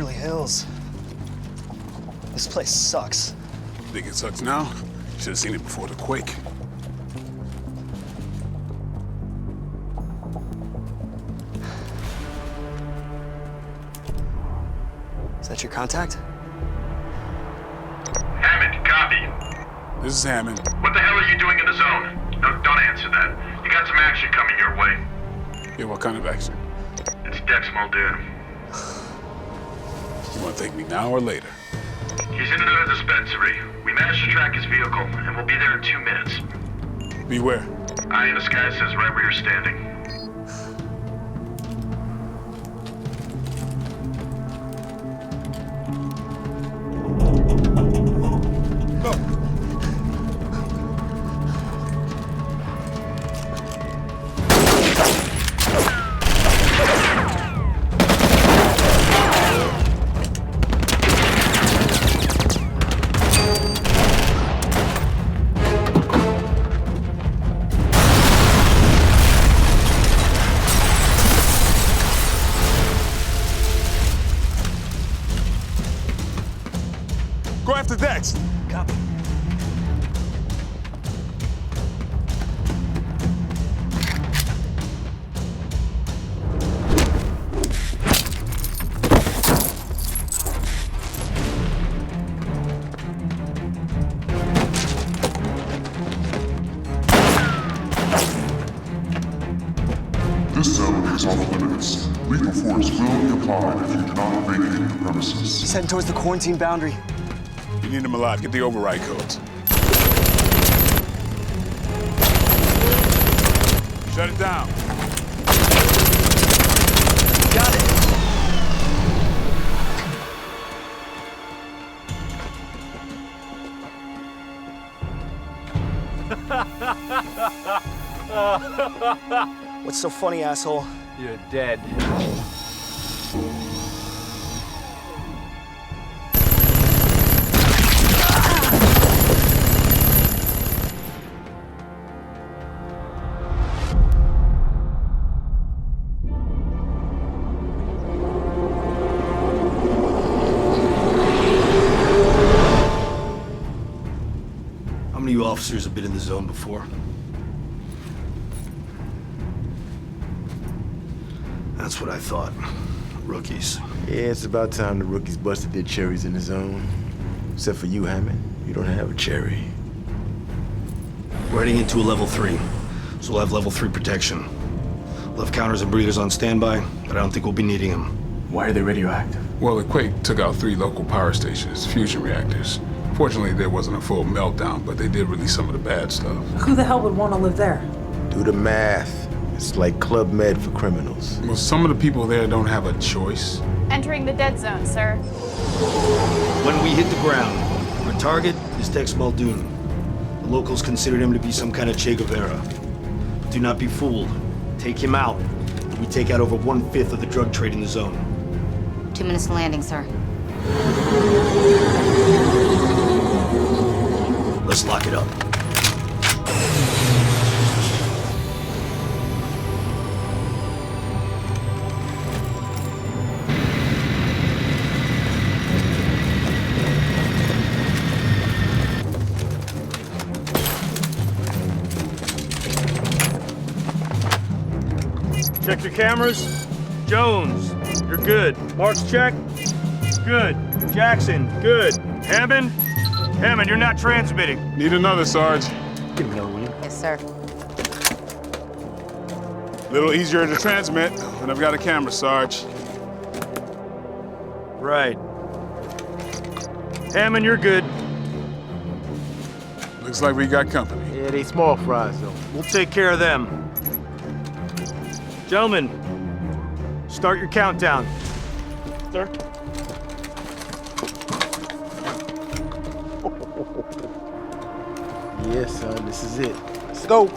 Beverly Hills. This place sucks. Think it sucks now? Should have seen it before the quake. Is that your contact? Hammond, copy. This is Hammond. What the hell are you doing in the zone? No, don't answer that. You got some action coming your way. Yeah, what kind of action? It's Dex Muldoon. You want to take me now or later? He's in another dispensary. We managed to track his vehicle, and we'll be there in 2 minutes. Beware. Eye in the sky says right where you're standing. Go after Dex. Copy. This zone is off limits. Lethal force will be applied if you do not vacate the premises. He's heading towards the quarantine boundary. You need him alive. Get the override codes. Shut it down. Got it. What's so funny, asshole? You're dead. How many of you officers have been in the zone before? That's what I thought. Rookies. Yeah, it's about time the rookies busted their cherries in the zone. Except for you, Hammond. You don't have a cherry. We're heading into a level 3, so we'll have level 3 protection. We'll have counters and breathers on standby, but I don't think we'll be needing them. Why are they radioactive? Well, the quake took out 3 local power stations, fusion reactors. Fortunately, there wasn't a full meltdown, but they did release some of the bad stuff. Who the hell would want to live there? Do the math. It's like Club Med for criminals. Well, some of the people there don't have a choice. Entering the dead zone, sir. When we hit the ground, our target is Dex Muldoon. The locals considered him to be some kind of Che Guevara. Do not be fooled. Take him out. We take out over 1/5 of the drug trade in the zone. 2 minutes to landing, sir. Let's lock it up. Check your cameras. Jones, you're good. Marks check. Good. Jackson, good. Hammond? Hammond, you're not transmitting. Need another, Sarge. Get him, will you? Yes, sir. A little easier to transmit when I've got a camera, Sarge. Right. Hammond, you're good. Looks like we got company. Yeah, they small fries, though. We'll take care of them. Gentlemen, start your countdown. Sir? Yes, son, this is it. Let's go.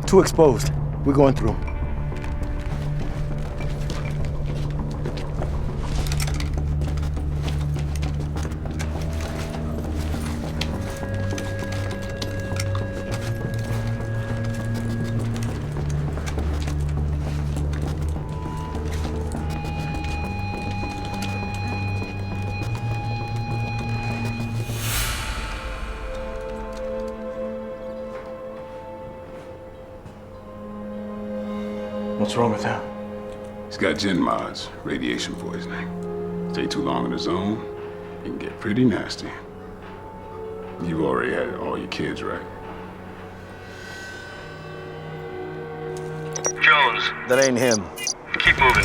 Too exposed. We're going through. What's wrong with him? He's got gen mods, radiation poisoning. Stay too long in the zone, it can get pretty nasty. You've already had all your kids, right? Jones, That ain't him. keep moving.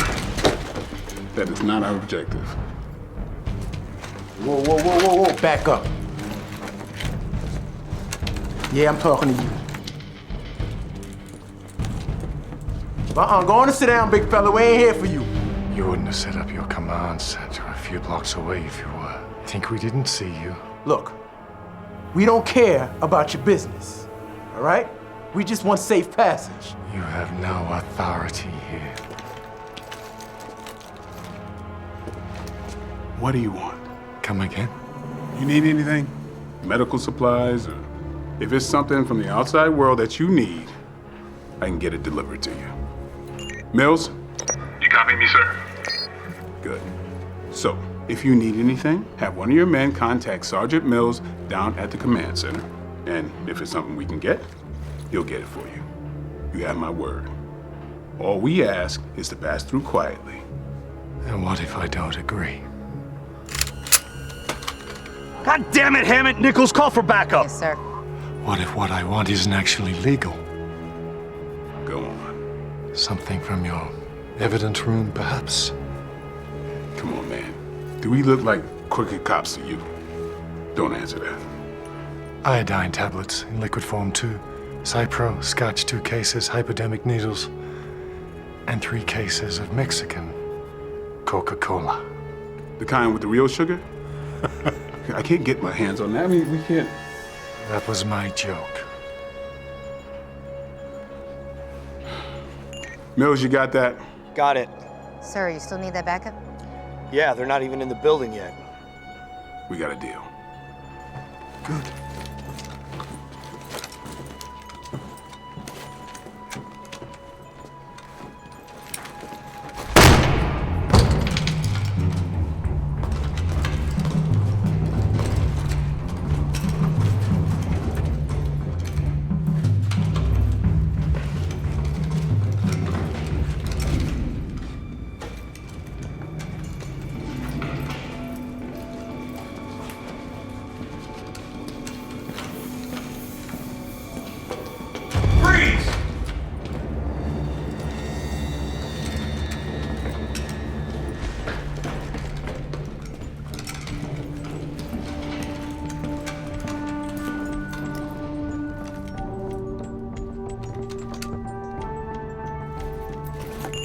That is not our objective. Whoa. Back up. Yeah, I'm talking to you. Go on and sit down, big fella. We ain't here for you. You wouldn't have set up your command center a few blocks away if you were. Think we didn't see you? Look, we don't care about your business, all right? We just want safe passage. You have no authority here. What do you want? Come again? You need anything? Medical supplies, or if it's something from the outside world that you need, I can get it delivered to you. Mills? You copy me, sir? Good. So, if you need anything, have one of your men contact Sergeant Mills down at the command center. And if it's something we can get, he'll get it for you. You have my word. All we ask is to pass through quietly. And what if I don't agree? God damn it, Hammond! Nichols, call for backup! Yes, sir. What if what I want isn't actually legal? Go on. Something from your evidence room, perhaps? Come on, man. Do we look like crooked cops to you? Don't answer that. Iodine tablets in liquid form too. Cypro, Scotch 2 cases, hypodermic needles, and 3 cases of Mexican Coca-Cola. The kind with the real sugar? I can't get my hands on that. I mean, we can't. That was my joke. Mills, you got that? Got it. Sir, you still need that backup? Yeah, they're not even in the building yet. We got a deal. Good.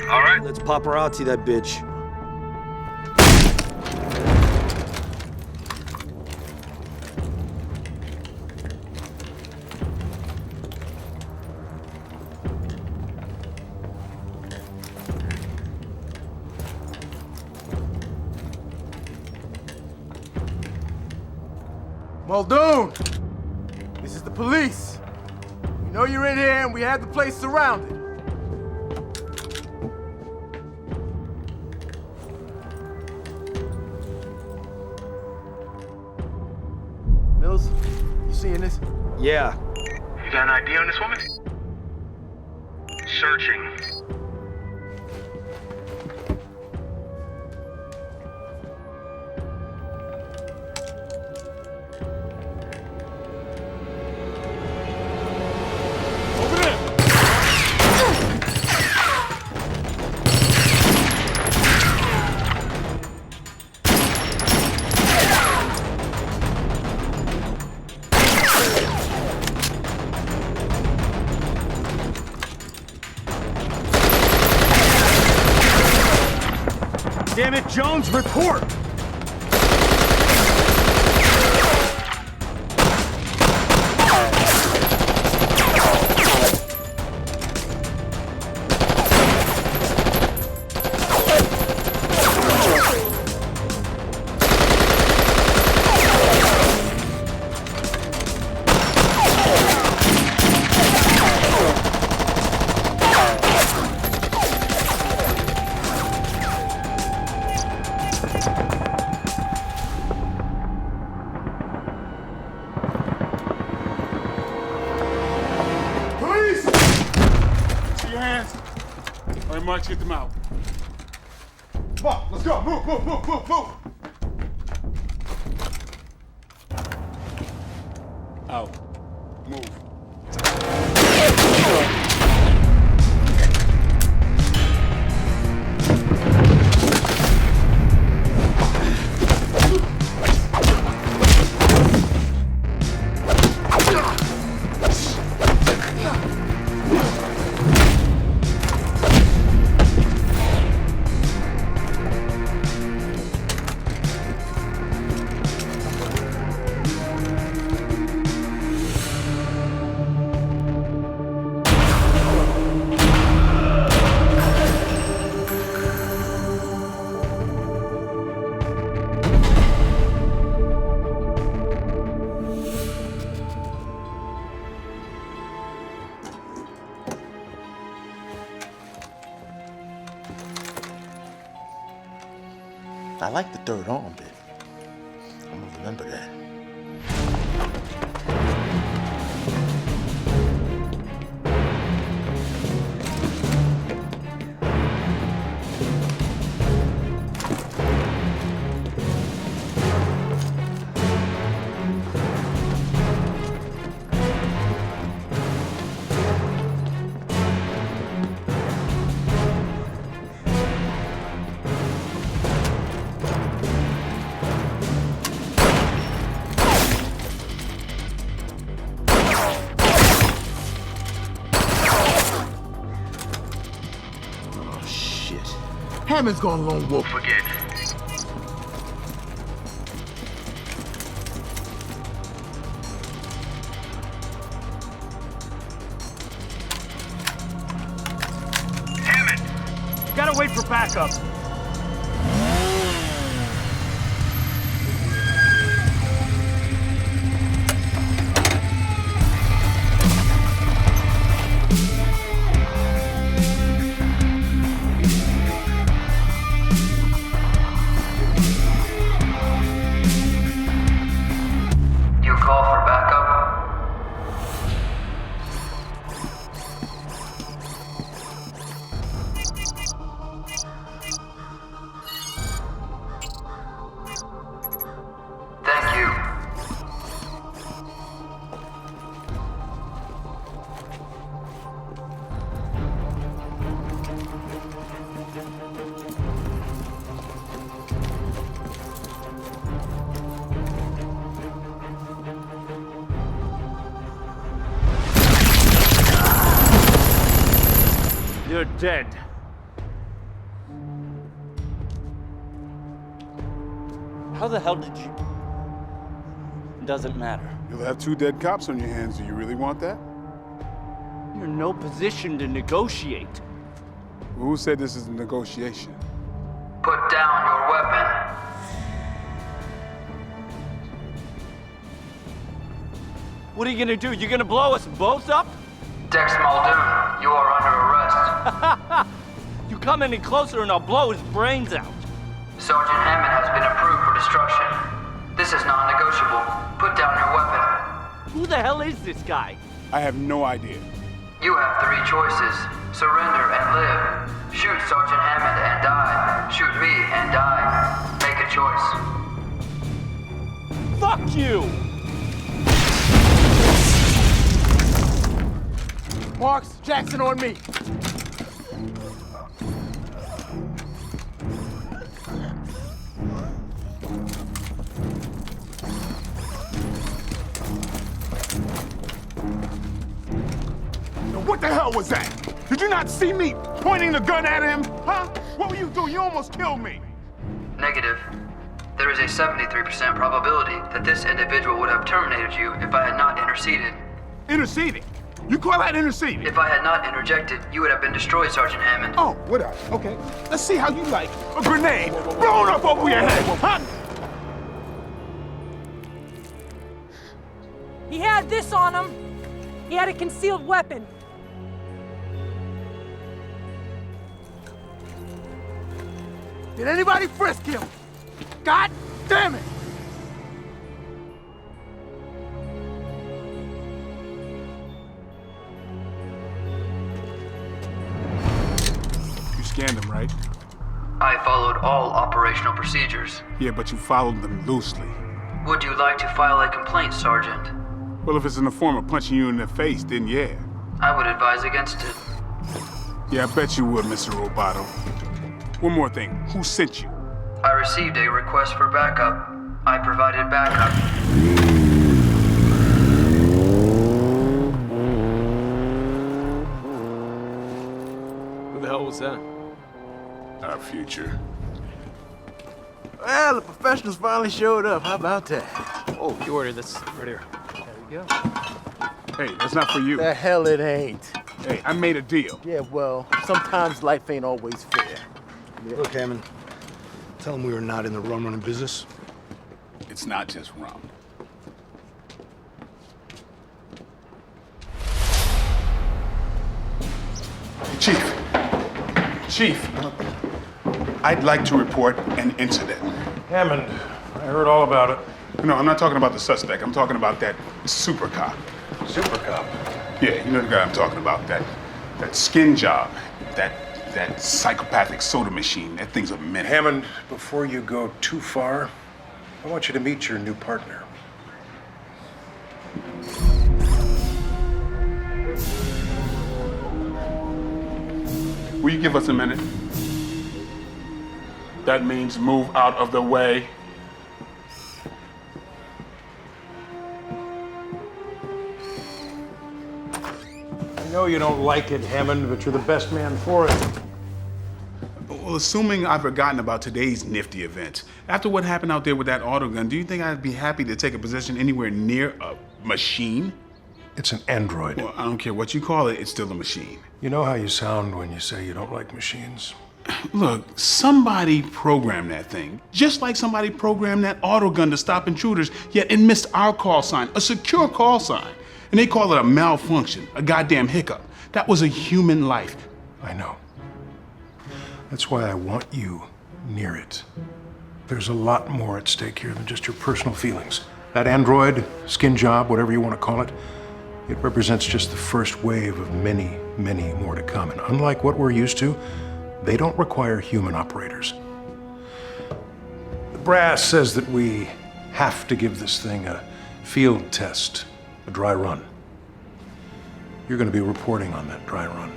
All right. Let's paparazzi that bitch. Muldoon! This is the police. We know you're in here and we have the place surrounded. Mills, you seeing this? Yeah. You got an ID on this woman? Searching. Damn it, Jones, report! All right, March, get them out. Come on, let's go. Move, move, move, move, move. Out. Move. I like the third arm bit. I'm gonna remember that. Hammond's gone lone wolf again. Hammond! Gotta wait for backup. You're dead. How the hell did you... Doesn't matter. You'll have 2 dead cops on your hands. Do you really want that? You're in no position to negotiate. Who said this is a negotiation? Put down your weapon. What are you gonna do? You gonna blow us both up? Dex Muldoon, you are under arrest. You come any closer and I'll blow his brains out. Sergeant Hammond has been approved for destruction. This is non-negotiable. Put down your weapon. Who the hell is this guy? I have no idea. You have 3 choices. Surrender and live. Shoot Sergeant Hammond and die. Shoot me and die. Make a choice. Fuck you! Marks, Jackson on me. What the hell was that? Did you not see me pointing the gun at him? Huh? What were you doing? You almost killed me. Negative. There is a 73% probability that this individual would have terminated you if I had not interceded. Interceding? You call that interceding? If I had not interjected, you would have been destroyed, Sergeant Hammond. Oh, would I? Okay. Let's see how you like a grenade blown up over your head, huh? He had this on him. He had a concealed weapon. Did anybody frisk him? God damn it! scanned them, right? I followed all operational procedures. Yeah, but you followed them loosely. Would you like to file a complaint, Sergeant? Well, if it's in the form of punching you in the face, then yeah. I would advise against it. Yeah, I bet you would, Mr. Roboto. One more thing. Who sent you? I received a request for backup. I provided backup. Who the hell was that? Our future. Well, the professionals finally showed up. How about that? Oh, you ordered this right here. There we go. Hey, that's not for you. The hell it ain't. Hey, I made a deal. Yeah, well, sometimes life ain't always fair. Yeah. Look, Hammond, tell him we are not in the rum-running business. It's not just rum. Chief, I'd like to report an incident. Hammond, I heard all about it. No, I'm not talking about the suspect. I'm talking about that super cop. Super cop? Yeah, you know the guy I'm talking about. That skin job. That psychopathic soda machine. That thing's a menace. Hammond, before you go too far, I want you to meet your new partner. Will you give us a minute? That means move out of the way. I know you don't like it, Hammond, but you're the best man for it. Well, assuming I've forgotten about today's nifty events, after what happened out there with that autogun, do you think I'd be happy to take a position anywhere near a machine? It's an android. Well, I don't care what you call it, it's still a machine. You know how you sound when you say you don't like machines? Look, somebody programmed that thing, just like somebody programmed that autogun to stop intruders, yet it missed our call sign, a secure call sign. And they call it a malfunction, a goddamn hiccup. That was a human life. I know. That's why I want you near it. There's a lot more at stake here than just your personal feelings. That android, skin job, whatever you want to call it, it represents just the first wave of many, many more to come. And unlike what we're used to, they don't require human operators. The brass says that we have to give this thing a field test, a dry run. You're going to be reporting on that dry run.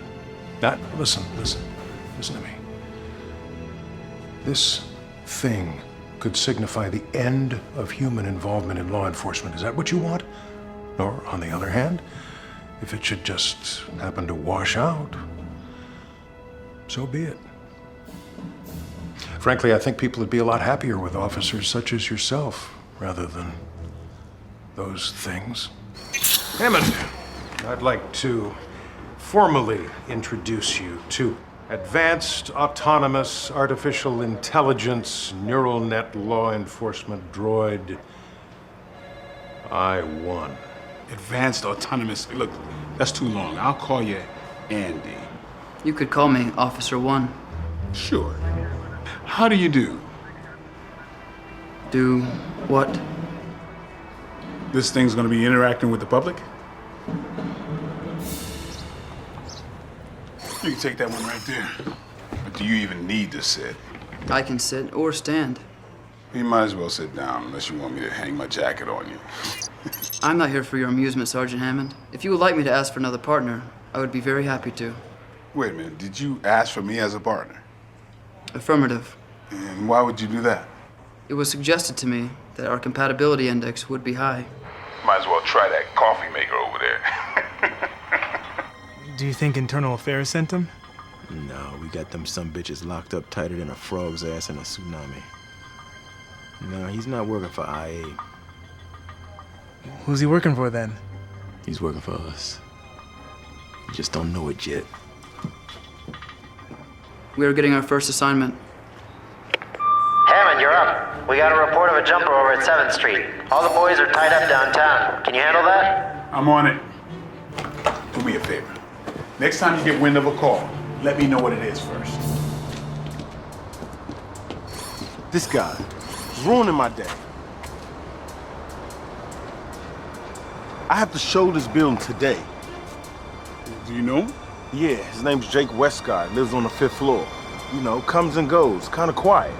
Listen to me. This thing could signify the end of human involvement in law enforcement. Is that what you want? Or, on the other hand, if it should just happen to wash out, so be it. Frankly, I think people would be a lot happier with officers such as yourself, rather than those things. Hammond, I'd like to formally introduce you to Advanced Autonomous Artificial Intelligence Neural Net Law Enforcement Droid I-1. Advanced autonomous, look, that's too long. I'll call you Andy. You could call me Officer 1. Sure. How do you do? Do what? This thing's gonna be interacting with the public? You can take that one right there. But do you even need to sit? I can sit or stand. You might as well sit down unless you want me to hang my jacket on you. I'm not here for your amusement, Sergeant Hammond. If you would like me to ask for another partner, I would be very happy to. Wait a minute, did you ask for me as a partner? Affirmative. And why would you do that? It was suggested to me that our compatibility index would be high. Might as well try that coffee maker over there. Do you think Internal Affairs sent him? No, we got them some bitches locked up tighter than a frog's ass in a tsunami. No, he's not working for IA. Who's he working for then? He's working for us. You just don't know it yet. We are getting our first assignment. Hammond, you're up. We got a report of a jumper over at 7th Street. All the boys are tied up downtown. Can you handle that? I'm on it. Do me a favor. Next time you get wind of a call, let me know what it is first. This guy is ruining my day. I have to show this building today. Do you know him? Yeah, his name's Jake Westcott. Lives on the 5th floor. You know, comes and goes, kind of quiet.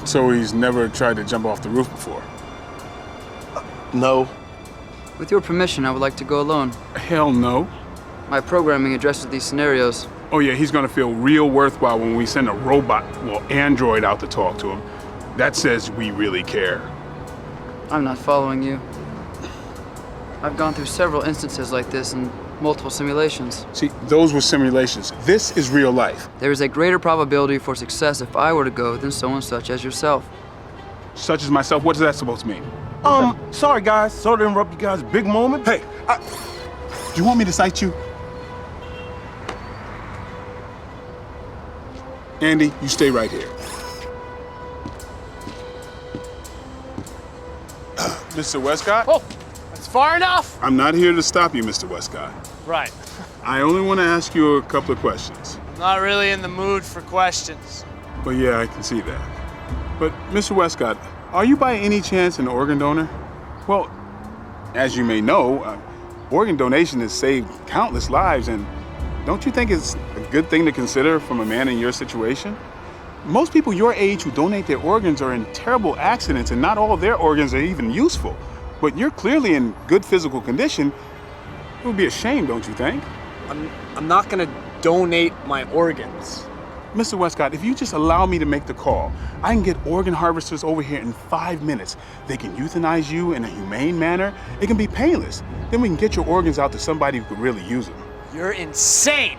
So he's never tried to jump off the roof before? No. With your permission, I would like to go alone. Hell no. My programming addresses these scenarios. Oh yeah, he's gonna feel real worthwhile when we send a robot, well, android out to talk to him. That says we really care. I'm not following you. I've gone through several instances like this in multiple simulations. See, those were simulations. This is real life. There is a greater probability for success if I were to go than someone such as yourself. Such as myself? What is that supposed to mean? Sorry guys, sorry to interrupt you guys' big moment. Hey, do you want me to cite you? Andy, you stay right here. Mr. Westcott? Oh, that's far enough. I'm not here to stop you, Mr. Westcott. Right. I only want to ask you a couple of questions. I'm not really in the mood for questions. Well, yeah, I can see that. But, Mr. Westcott, are you by any chance an organ donor? Well, as you may know, organ donation has saved countless lives, and don't you think it's a good thing to consider from a man in your situation? Most people your age who donate their organs are in terrible accidents, and not all of their organs are even useful. But you're clearly in good physical condition. It would be a shame, don't you think? I'm not gonna donate my organs. Mr. Westcott, if you just allow me to make the call, I can get organ harvesters over here in 5 minutes. They can euthanize you in a humane manner. It can be painless. Then we can get your organs out to somebody who could really use them. You're insane.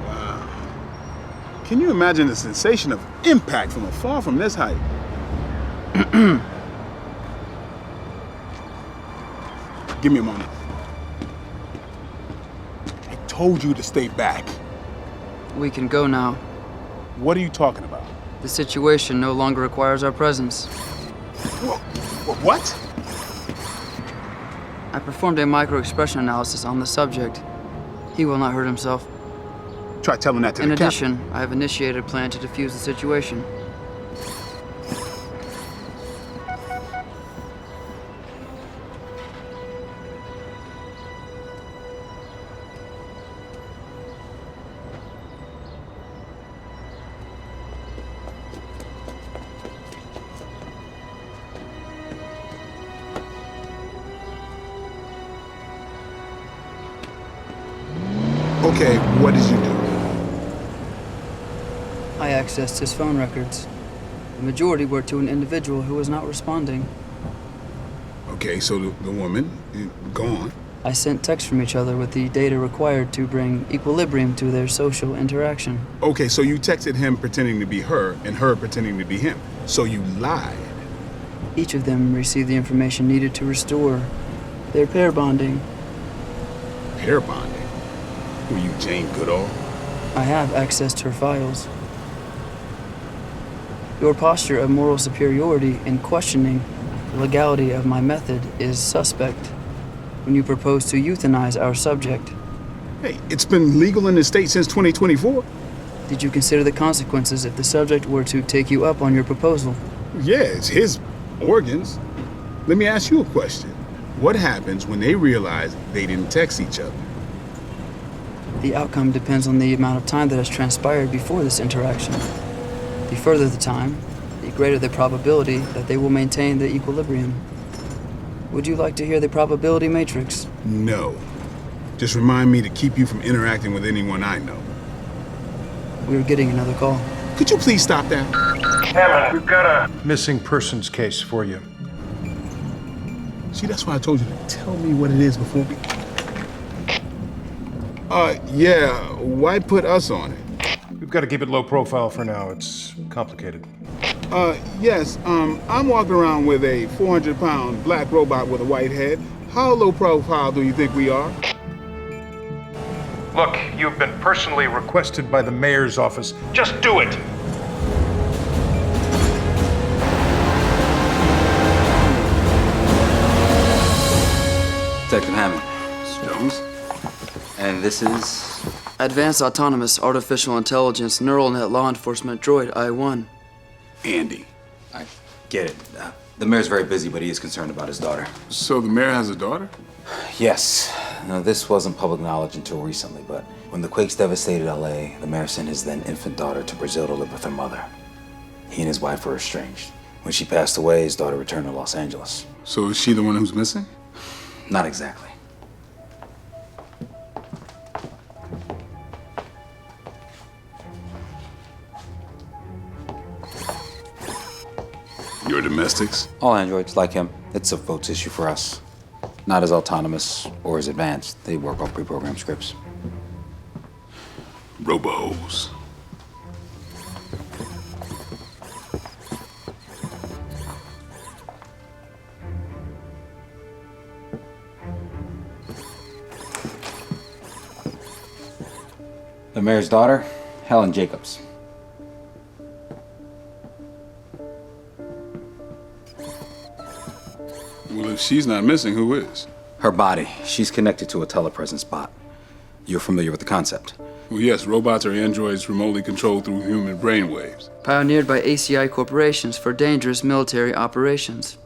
Wow. Can you imagine the sensation of impact from a fall from this height? Give me a moment. I told you to stay back. We can go now. What are you talking about? The situation no longer requires our presence. What? I performed a micro-expression analysis on the subject. He will not hurt himself. Try telling that to the In captain. addition, I have initiated a plan to defuse the situation. Okay, what did you do? I accessed his phone records. The majority were to an individual who was not responding. Okay, so the woman, gone. I sent texts from each other with the data required to bring equilibrium to their social interaction. Okay, so you texted him pretending to be her and her pretending to be him. So you lied. Each of them received the information needed to restore their pair bonding. Pair bonding? Were you Jane Goodall? I have access to her files. Your posture of moral superiority in questioning the legality of my method is suspect when you propose to euthanize our subject. Hey, it's been legal in the state since 2024. Did you consider the consequences if the subject were to take you up on your proposal? Yeah, it's his organs. Let me ask you a question. What happens when they realize they didn't text each other? The outcome depends on the amount of time that has transpired before this interaction. The further the time, the greater the probability that they will maintain the equilibrium. Would you like to hear the probability matrix? No. Just remind me to keep you from interacting with anyone I know. We are getting another call. Could you please stop that? Hammond, we've got a missing persons case for you. See, that's why I told you to tell me what it is before we... yeah, why put us on it? We've got to keep it low profile for now. It's complicated. Yes, I'm walking around with a 400-pound black robot with a white head. How low profile do you think we are? Look, you've been personally requested by the mayor's office. Just do it! Detective Hammond. Jones. And this is? Advanced Autonomous Artificial Intelligence Neural Net Law Enforcement Droid I-1. Andy. I get it. The mayor's very busy, but he is concerned about his daughter. So the mayor has a daughter? Yes. Now, this wasn't public knowledge until recently, but when the quakes devastated LA, the mayor sent his then infant daughter to Brazil to live with her mother. He and his wife were estranged. When she passed away, his daughter returned to Los Angeles. So is she the one who's missing? Not exactly. Your domestics? All androids, like him. It's a votes issue for us. Not as autonomous or as advanced. They work off pre-programmed scripts. Robos. The mayor's daughter, Helen Jacobs. Well, if she's not missing, who is? Her body. She's connected to a telepresence bot. You're familiar with the concept? Well, yes, robots are androids remotely controlled through human brainwaves. Pioneered by ACI corporations for dangerous military operations,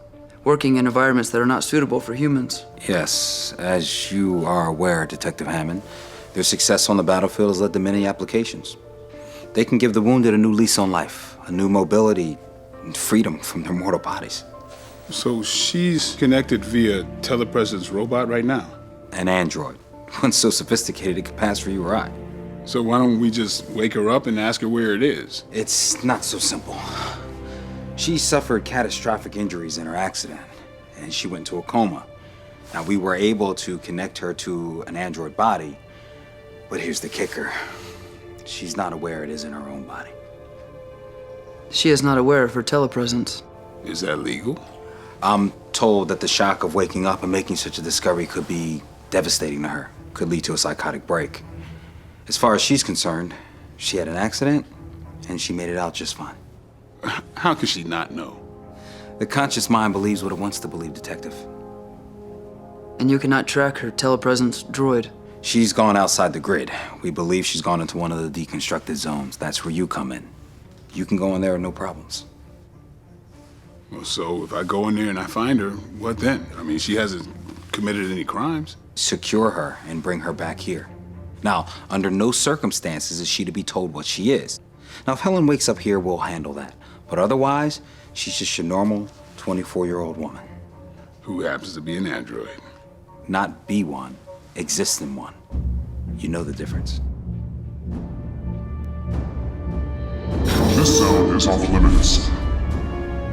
working in environments that are not suitable for humans. Yes, as you are aware, Detective Hammond, their success on the battlefield has led to many applications. They can give the wounded a new lease on life, a new mobility, and freedom from their mortal bodies. So she's connected via telepresence robot right now? An android. One so sophisticated it could pass for you or I. So why don't we just wake her up and ask her where it is? It's not so simple. She suffered catastrophic injuries in her accident, and she went into a coma. Now, we were able to connect her to an android body, but here's the kicker. She's not aware it is in her own body. She is not aware of her telepresence. Is that legal? I'm told that the shock of waking up and making such a discovery could be devastating to her, could lead to a psychotic break. As far as she's concerned, she had an accident, and she made it out just fine. How could she not know? The conscious mind believes what it wants to believe, Detective. And you cannot track her telepresence droid. She's gone outside the grid. We believe she's gone into one of the deconstructed zones. That's where you come in. You can go in there with no problems. Well, so if I go in there and I find her, what then? I mean, she hasn't committed any crimes. Secure her and bring her back here. Now, under no circumstances is she to be told what she is. Now, if Helen wakes up here, we'll handle that. But otherwise, she's just your normal 24-year-old woman. Who happens to be an android. Not be one, exist in one. You know the difference. This zone is off limits.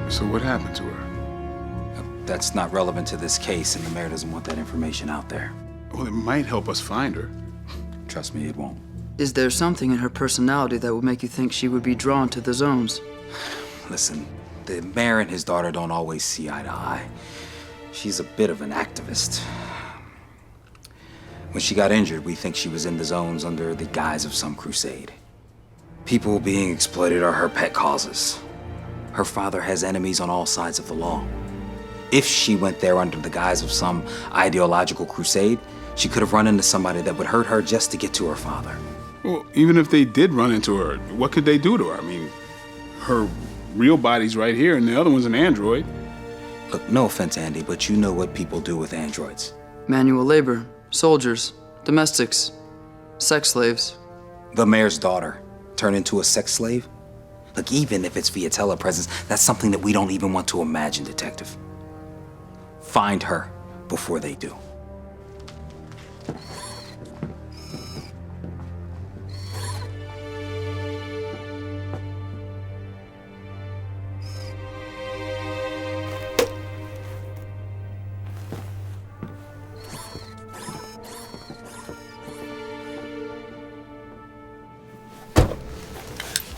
So what happened to her? That's not relevant to this case, and the mayor doesn't want that information out there. Well, it might help us find her. Trust me, it won't. Is there something in her personality that would make you think she would be drawn to the zones? Listen, the mayor and his daughter don't always see eye to eye. She's a bit of an activist. When she got injured, we think she was in the zones under the guise of some crusade. People being exploited are her pet causes. Her father has enemies on all sides of the law. If she went there under the guise of some ideological crusade, she could have run into somebody that would hurt her just to get to her father. Well, even if they did run into her, what could they do to her? I mean, her real body's right here and the other one's an android. Look, no offense, Andy, but you know what people do with androids. Manual labor, soldiers, domestics, sex slaves. The mayor's daughter turned into a sex slave? Look, even if it's via telepresence, that's something that we don't even want to imagine, Detective. Find her before they do.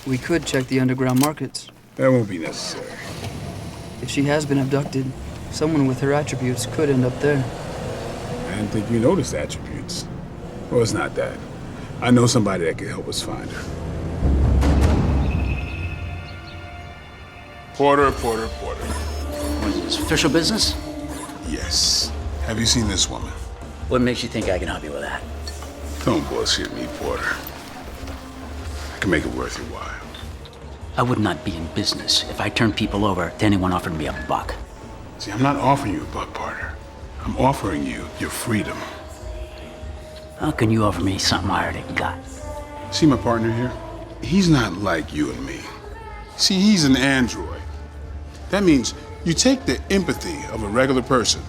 We could check the underground markets. That won't be necessary. If she has been abducted, someone with her attributes could end up there. I didn't think you noticed attributes. Well, it's not that. I know somebody that could help us find her. Porter. What is this, official business? Yes. Have you seen this woman? What makes you think I can help you with that? Don't bullshit me, Porter. I can make it worth your while. I would not be in business if I turned people over to anyone offering me a buck. See, I'm not offering you a buck, partner. I'm offering you your freedom. How can you offer me something I already got? See my partner here? He's not like you and me. See, he's an android. That means you take the empathy of a regular person,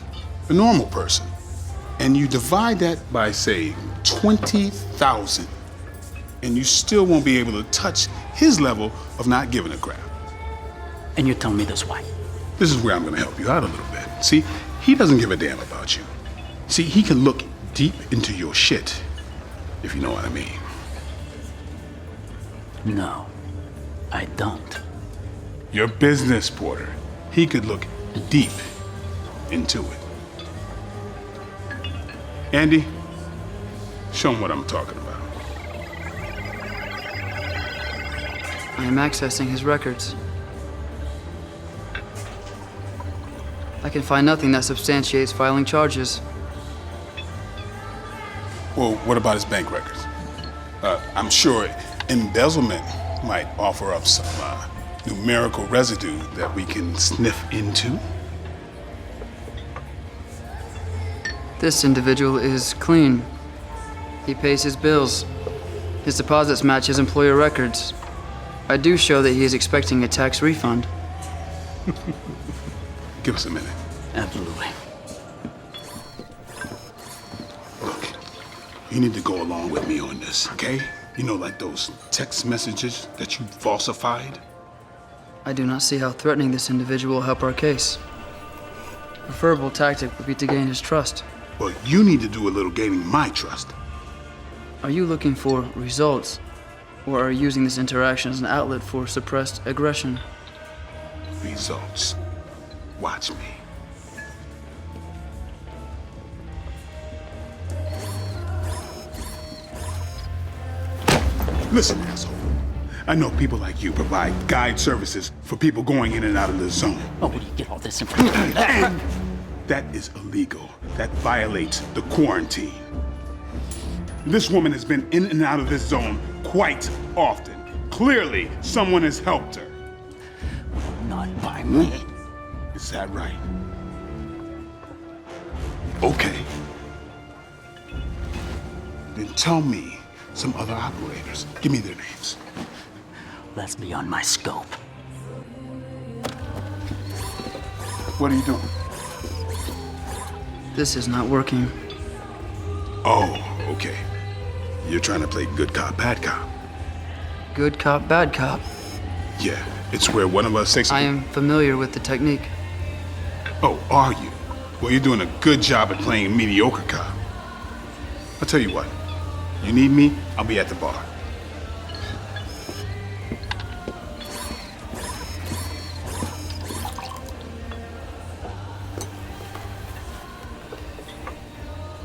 a normal person, and you divide that by, say, 20,000. And you still won't be able to touch his level of not giving a crap. And you're telling me this why? This is where I'm gonna help you out a little bit. See, he doesn't give a damn about you. See, he can look deep into your shit, if you know what I mean. No, I don't. Your business, Porter. He could look deep into it. Andy, show him what I'm talking about. I am accessing his records. I can find nothing that substantiates filing charges. Well, what about his bank records? I'm sure embezzlement might offer up some numerical residue that we can sniff into. This individual is clean. He pays his bills. His deposits match his employer records. I do show that he is expecting a tax refund. Give us a minute. Absolutely. Look, you need to go along with me on this, okay? You know, like those text messages that you falsified? I do not see how threatening this individual will help our case. A preferable tactic would be to gain his trust. Well, you need to do a little gaining my trust. Are you looking for results? Or are you using this interaction as an outlet for suppressed aggression? Results. Watch me. Listen, asshole. I know people like you provide guide services for people going in and out of the zone. Oh, where do you get all this information? And that is illegal. That violates the quarantine. This woman has been in and out of this zone quite often. Clearly, someone has helped her. Not by me. Is that right? Okay. Then tell me some other operators. Give me their names. That's beyond my scope. What are you doing? This is not working. Oh, okay. You're trying to play good cop, bad cop. Good cop, bad cop. Yeah, it's where one of us takes... I am familiar with the technique. Oh, are you? Well, you're doing a good job at playing mediocre cop. I'll tell you what. You need me, I'll be at the bar.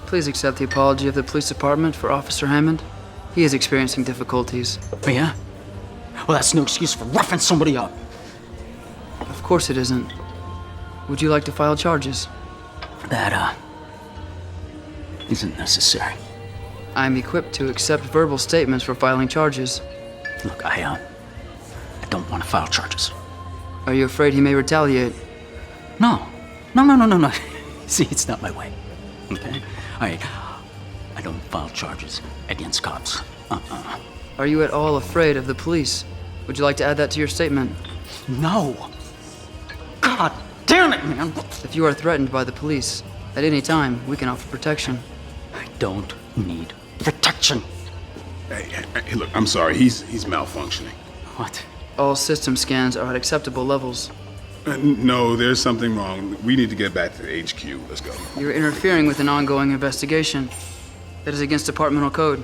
Please accept the apology of the police department for Officer Hammond. He is experiencing difficulties. Oh, yeah? Well, that's no excuse for roughing somebody up. Of course it isn't. Would you like to file charges? That, isn't necessary. I am equipped to accept verbal statements for filing charges. Look, I don't want to file charges. Are you afraid he may retaliate? No. See, it's not my way. Okay? I don't file charges against cops. Are you at all afraid of the police? Would you like to add that to your statement? No. God damn it, man. If you are threatened by the police, at any time, we can offer protection. I don't need protection. Hey, look, I'm sorry. He's malfunctioning. What? All system scans are at acceptable levels. No, there's something wrong. We need to get back to the HQ. Let's go. You're interfering with an ongoing investigation. That is against departmental code.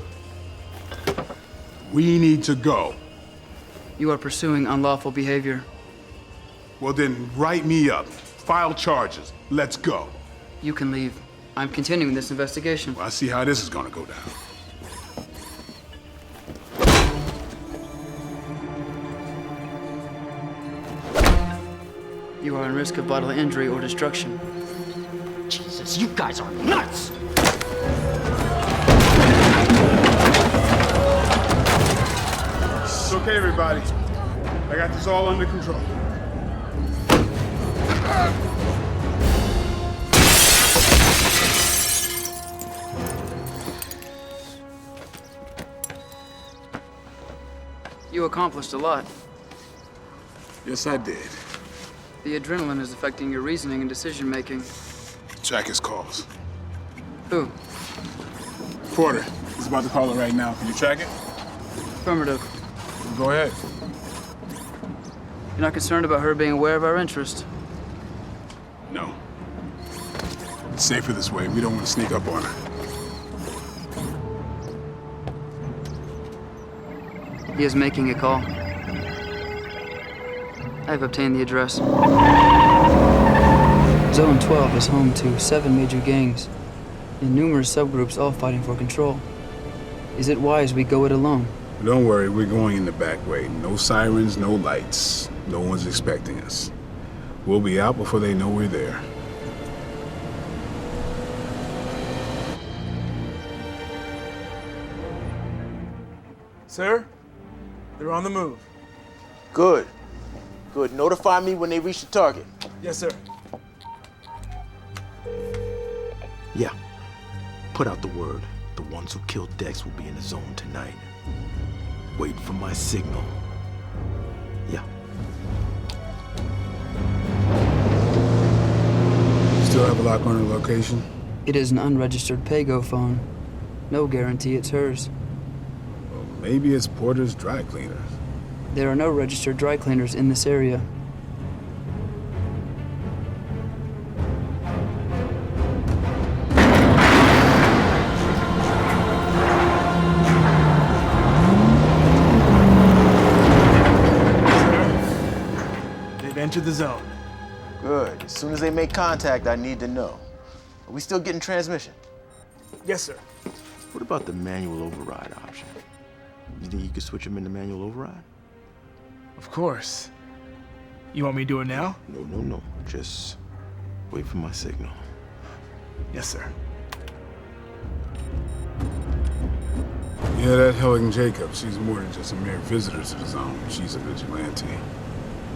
We need to go. You are pursuing unlawful behavior. Well, then write me up. File charges. Let's go. You can leave. I'm continuing this investigation. Well, I see how this is gonna go down. You are in risk of bodily injury or destruction. Jesus, you guys are nuts! It's okay, everybody. I got this all under control. You accomplished a lot. Yes, I did. The adrenaline is affecting your reasoning and decision-making. Track his calls. Who? Porter. He's about to call it right now. Can you track it? Affirmative. Go ahead. You're not concerned about her being aware of our interest? No. It's safer this way. We don't want to sneak up on her. He is making a call. I have obtained the address. Zone 12 is home to 7 major gangs and numerous subgroups all fighting for control. Is it wise we go it alone? Don't worry, we're going in the back way. No sirens, no lights. No one's expecting us. We'll be out before they know we're there. Sir, they're on the move. Good. Good. Notify me when they reach the target. Yes, sir. Yeah. Put out the word. The ones who killed Dex will be in the zone tonight. Wait for my signal. Yeah. Still have a lock on her location? It is an unregistered Pago phone. No guarantee it's hers. Well, maybe it's Porter's dry cleaners. There are no registered dry cleaners in this area. They've entered the zone. Good. As soon as they make contact, I need to know. Are we still getting transmission? Yes, sir. What about the manual override option? You think you could switch them into manual override? Of course. You want me to do it now? No. Just wait for my signal. Yes, sir. Yeah, that Helen Jacobs, she's more than just a mere visitor to the zone. She's a vigilante.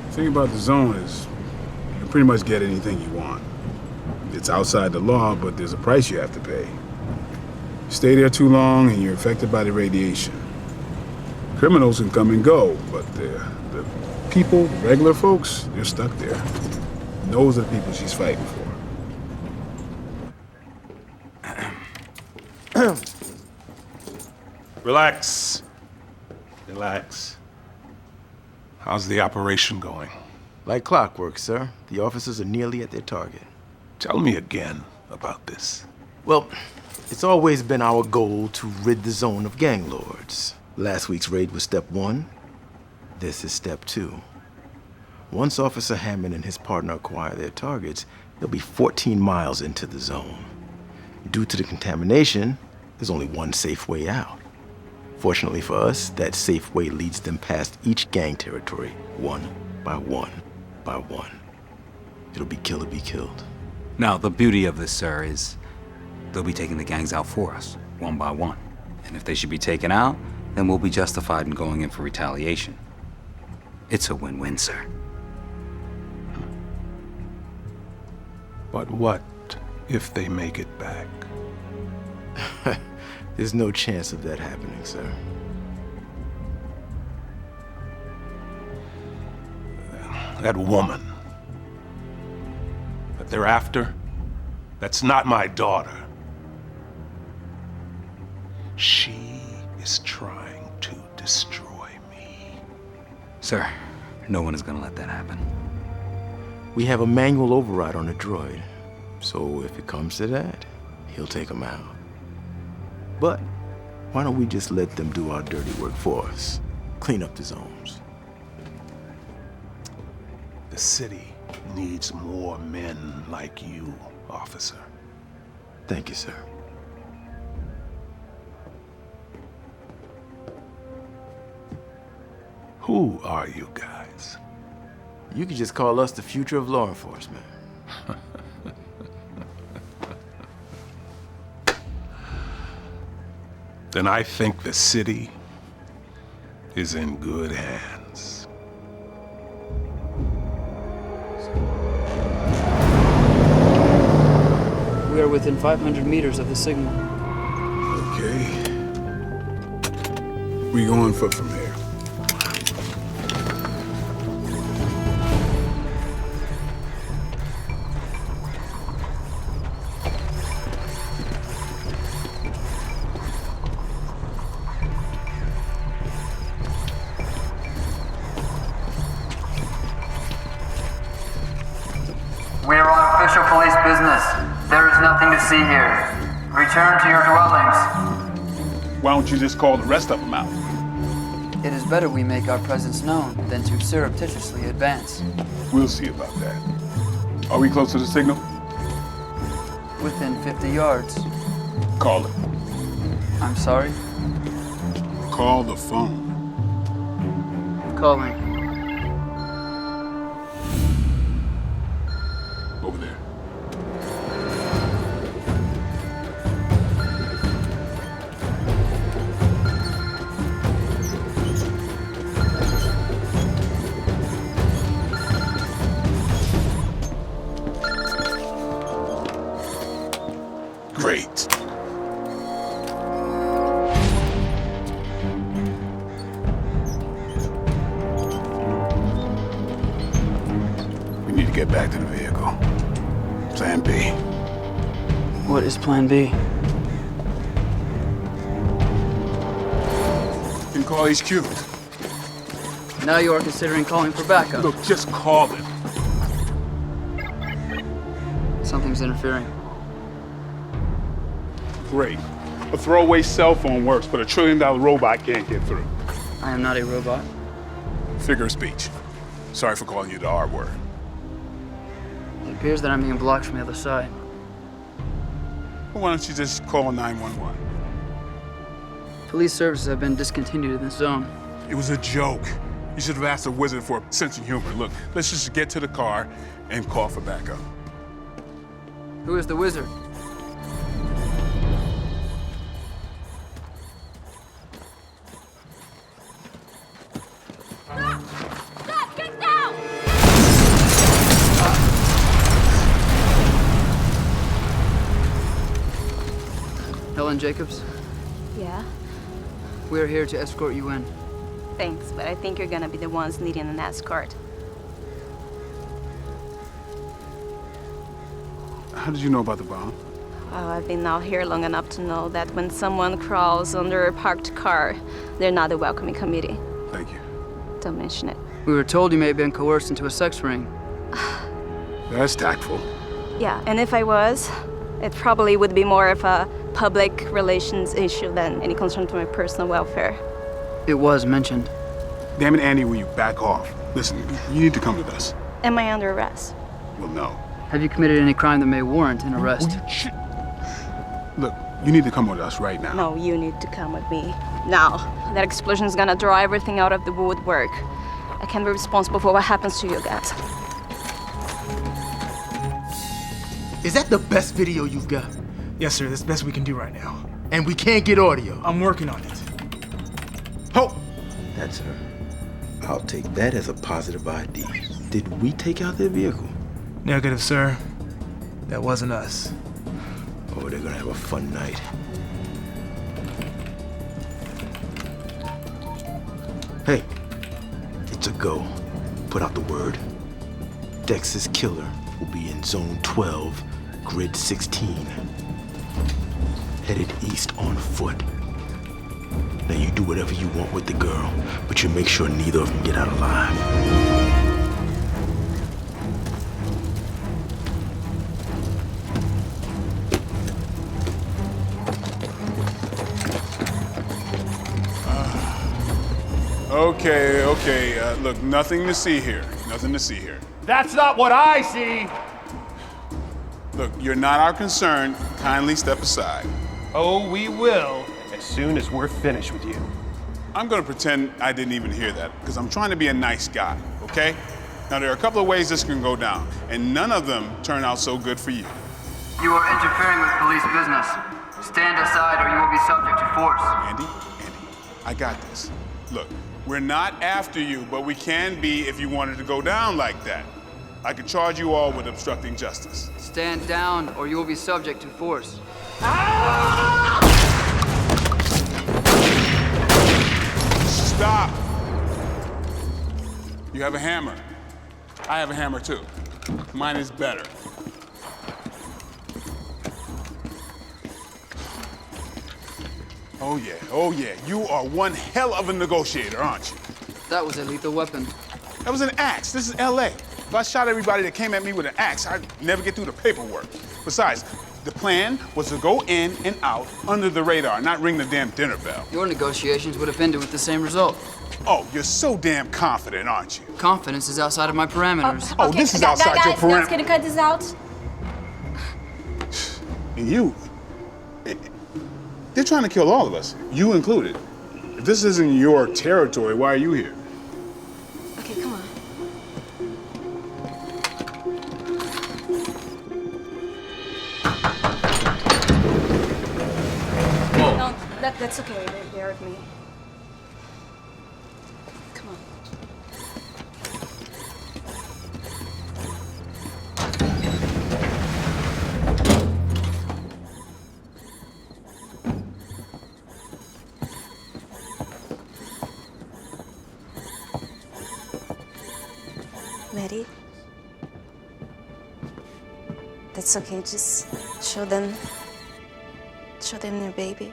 The thing about the zone is you can pretty much get anything you want. It's outside the law, but there's a price you have to pay. You stay there too long and you're affected by the radiation. Criminals can come and go, but the people, the regular folks, they're stuck there. Those are the people she's fighting for. Relax. Relax. How's the operation going? Like clockwork, sir. The officers are nearly at their target. Tell me again about this. Well, it's always been our goal to rid the zone of gang lords. Last week's raid was step 1. This is step 2. Once Officer Hammond and his partner acquire their targets, they'll be 14 miles into the zone. Due to the contamination, there's only one safe way out. Fortunately for us, that safe way leads them past each gang territory, one by one by one. It'll be kill or be killed. Now, the beauty of this, sir, is they'll be taking the gangs out for us, one by one. And if they should be taken out, then we'll be justified in going in for retaliation. It's a win-win, sir. But what if they make it back? There's no chance of that happening, sir. That woman that they're after, that's not my daughter. She is trying to destroy me. Sir, no one is gonna let that happen. We have a manual override on the droid, so if it comes to that, he'll take them out. But why don't we just let them do our dirty work for us? Clean up the zones. The city needs more men like you, officer. Thank you, sir. Who are you guys? You could just call us the future of law enforcement. Then I think the city is in good hands. We are within 500 meters of the signal. Okay. We go on foot from here. business. There is nothing to see here. Return to your dwellings. Why don't you just call the rest of them out? It is better we make our presence known than to surreptitiously advance. We'll see about that. Are we close to the signal? Within 50 yards. Call it. I'm sorry? Call the phone. Calling. Over there. Great. We need to get back to the vehicle. Plan B. What is Plan B? You can call HQ. Now you are considering calling for backup. Look, just call them. Something's interfering. Great. A throwaway cell phone works, but a $1 trillion robot can't get through. I am not a robot. Figure of speech. Sorry for calling you the R word. It appears that I'm being blocked from the other side. Well, why don't you just call 911? Police services have been discontinued in this zone. It was a joke. You should have asked a wizard for a sense of humor. Look, let's just get to the car and call for backup. Who is the wizard? Helen Jacobs? Yeah? We're here to escort you in. Thanks, but I think you're gonna be the ones needing an escort. How did you know about the bomb? Well, I've been out here long enough to know that when someone crawls under a parked car, they're not a welcoming committee. Thank you. Don't mention it. We were told you may have been coerced into a sex ring. That's tactful. Yeah, and if I was, it probably would be more of a public relations issue than any concern to my personal welfare. It was mentioned. Damn it, Andy, will you back off? Listen, you need to come with us. Am I under arrest? Well, no. Have you committed any crime that may warrant an arrest? Look, you need to come with us right now. No, you need to come with me. Now. That explosion's gonna draw everything out of the woodwork. I can't be responsible for what happens to you guys. Is that the best video you've got? Yes, sir. That's the best we can do right now. And we can't get audio. I'm working on it. Oh! That's her. I'll take that as a positive ID. Did we take out their vehicle? Negative, sir. That wasn't us. Oh, they're gonna have a fun night. Hey, it's a go. Put out the word. Dex's killer will be in Zone 12, Grid 16. Headed east on foot. Now you do whatever you want with the girl, but you make sure neither of them get out alive. Okay. Look, nothing to see here. Nothing to see here. That's not what I see! Look, you're not our concern. Kindly step aside. Oh, we will, as soon as we're finished with you. I'm gonna pretend I didn't even hear that, because I'm trying to be a nice guy, okay? Now, there are a couple of ways this can go down, and none of them turn out so good for you. You are interfering with police business. Stand aside or you will be subject to force. Andy, I got this. Look, we're not after you, but we can be if you wanted to go down like that. I could charge you all with obstructing justice. Stand down or you will be subject to force. Stop! You have a hammer. I have a hammer too. Mine is better. Oh yeah. You are one hell of a negotiator, aren't you? That was a lethal weapon. That was an axe. This is LA. If I shot everybody that came at me with an axe, I'd never get through the paperwork. Besides, the plan was to go in and out under the radar, not ring the damn dinner bell. Your negotiations would have ended with the same result. Oh, you're so damn confident, aren't you? Confidence is outside of my parameters. Oh, this is outside your parameters. Guys, can you cut this out? And you, they're trying to kill all of us, you included. If this isn't your territory, why are you here? Okay, come on. Whoa. No, that's okay. They heard me. Come on. Ready? That's okay. Just show them their baby.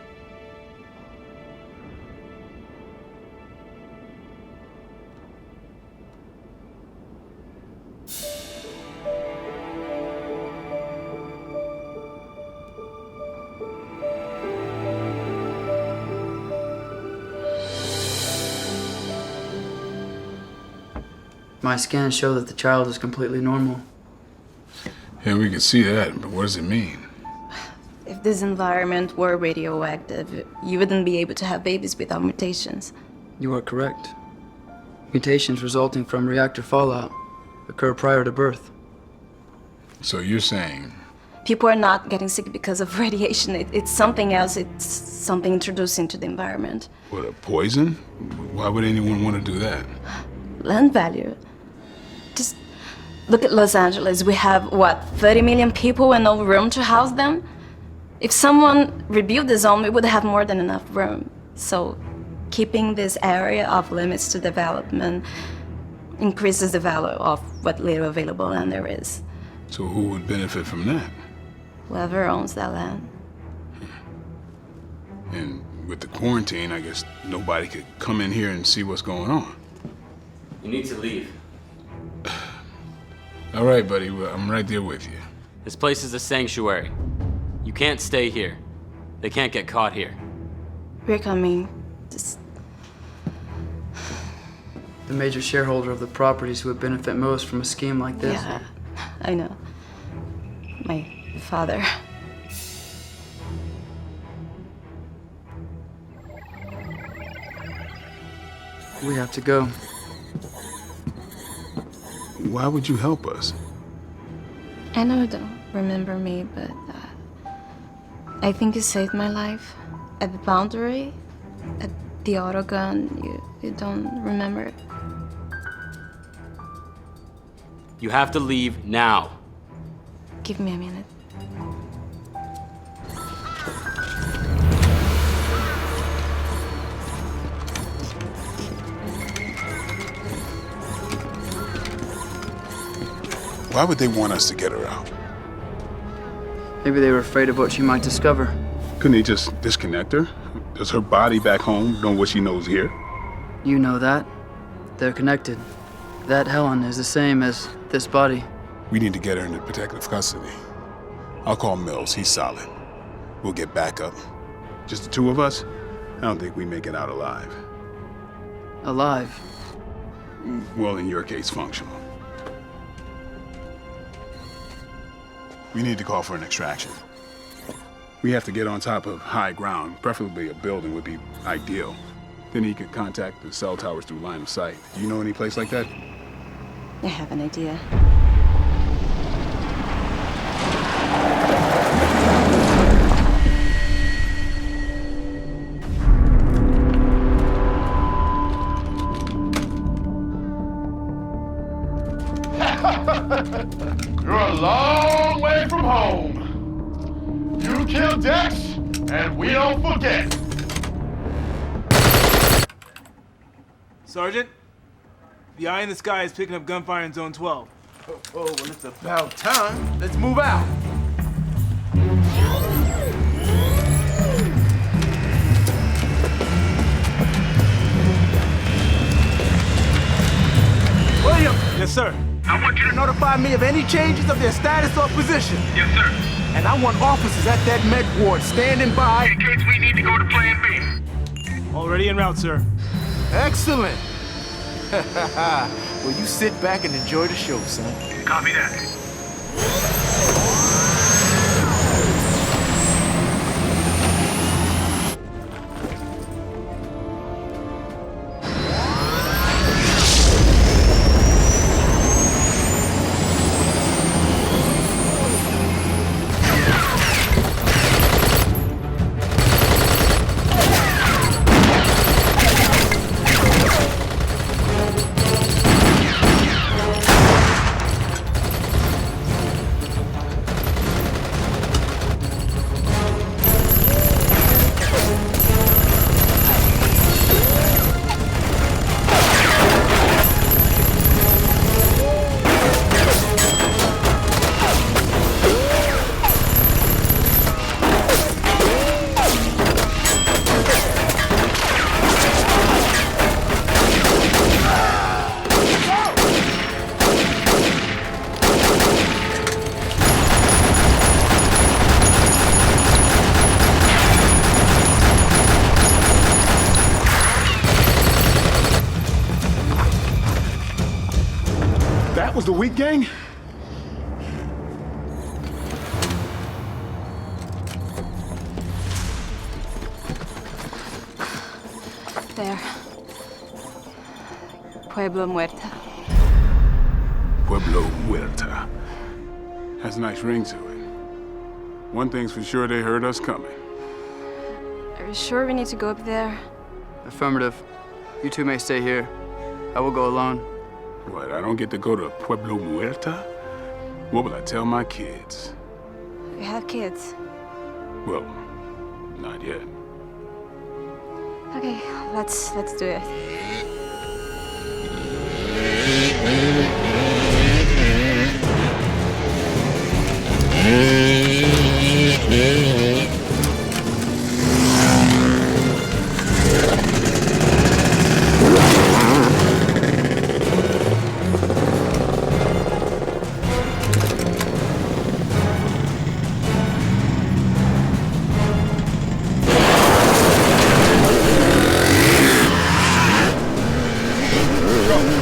My scans show that the child is completely normal. Yeah, we can see that, but what does it mean? If this environment were radioactive, you wouldn't be able to have babies without mutations. You are correct. Mutations resulting from reactor fallout occur prior to birth. So you're saying... People are not getting sick because of radiation. It's something else. It's something introduced into the environment. What, a poison? Why would anyone want to do that? Land value. Just look at Los Angeles. We have, what, 30 million people and no room to house them? If someone rebuilt the zone, we would have more than enough room. So keeping this area off limits to development increases the value of what little available land there is. So who would benefit from that? Whoever owns that land. And with the quarantine, I guess nobody could come in here and see what's going on. You need to leave. All right, buddy. Well, I'm right there with you. This place is a sanctuary. You can't stay here. They can't get caught here. We're coming. Just... The major shareholder of the properties who would benefit most from a scheme like this. Yeah, I know. My father. We have to go. Why would you help us? I know you don't remember me, but I think you saved my life. At the boundary, at the auto gun, you don't remember it. You have to leave now. Give me a minute. Why would they want us to get her out? Maybe they were afraid of what she might discover. Couldn't they just disconnect her? Does her body back home know what she knows here? You know that. They're connected. That Helen is the same as this body. We need to get her into protective custody. I'll call Mills. He's solid. We'll get backup. Just the two of us? I don't think we make it out alive. Alive? Well, in your case, functional. We need to call for an extraction. We have to get on top of high ground. Preferably a building would be ideal. Then he could contact the cell towers through line of sight. Do you know any place like that? I have an idea. You're a long way from home. You killed Dex, and we don't forget. Sergeant, the eye in the sky is picking up gunfire in Zone 12. Oh, well, it's about time. Let's move out. William! Yes, sir. I want you to notify me of any changes of their status or position. Yes, sir. And I want officers at that med ward standing by. In case we need to go to Plan B. Already en route, sir. Excellent. Well, you sit back and enjoy the show, son. Copy that. That was the weak gang? There. Pueblo Muerta. Pueblo Muerta. Has a nice ring to it. One thing's for sure, they heard us coming. Are you sure we need to go up there? Affirmative. You two may stay here. I will go alone. What, I don't get to go to Pueblo Muerta? What will I tell my kids? We have kids. Well, not yet. Okay, let's do it.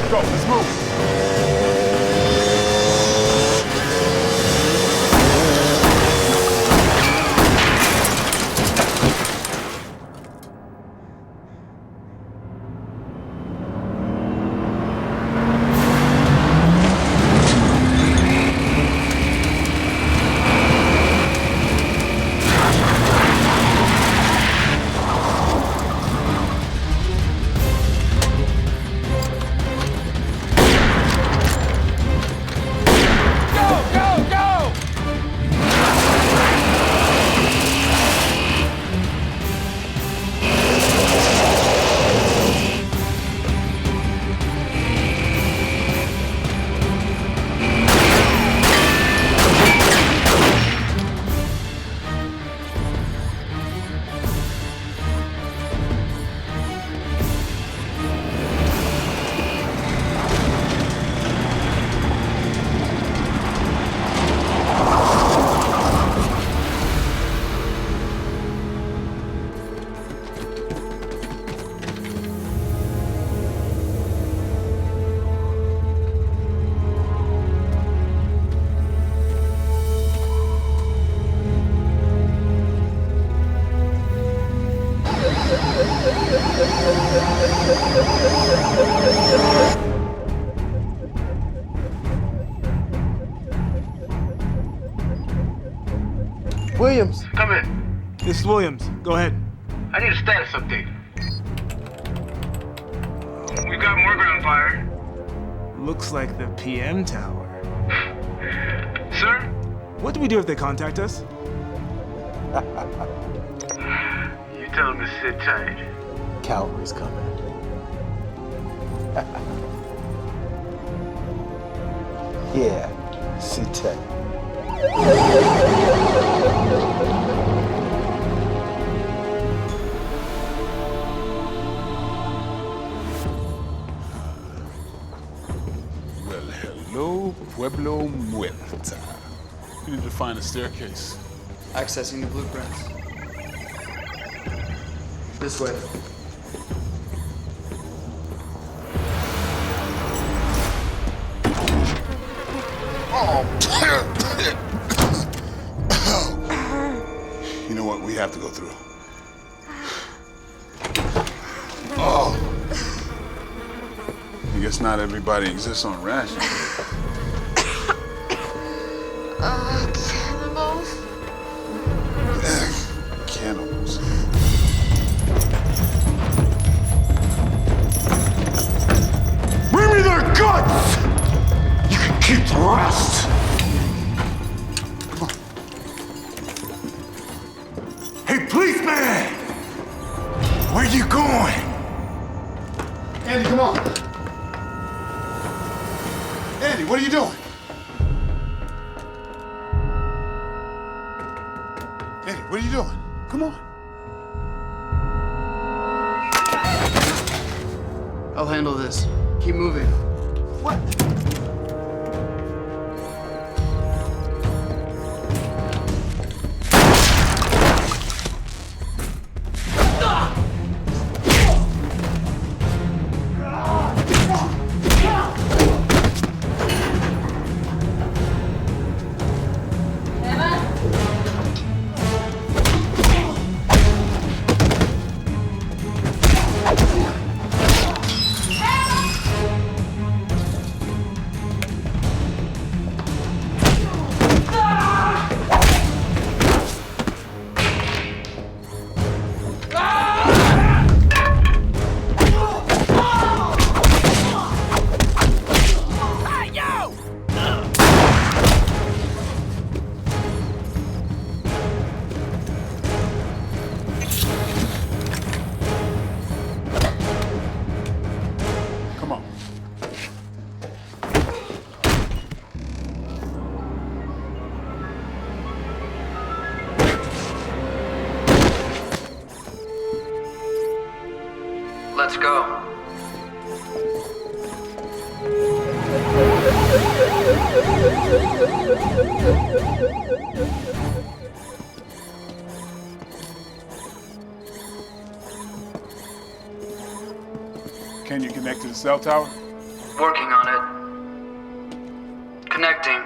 Go, let's move. Williams. Come in. This is Williams. Go ahead. I need a status update. We've got more ground fire. Looks like the PM tower. Sir? What do we do if they contact us? You tell them to sit tight. Cavalry's coming. Yeah, sit tight. Well, hello, Pueblo Muerta. We need to find a staircase. Accessing the blueprints. This way. You know what? We have to go through. Oh. I guess not everybody exists on rations. Cannibals? Cannibals. Bring me their guts! You can keep the rest! Hey, policeman! Where you going? Andy, come on. Andy, what are you doing? Andy, what are you doing? Come on. I'll handle this. Keep moving. What? Let's go. Can you connect to the cell tower? Working on it. Connecting.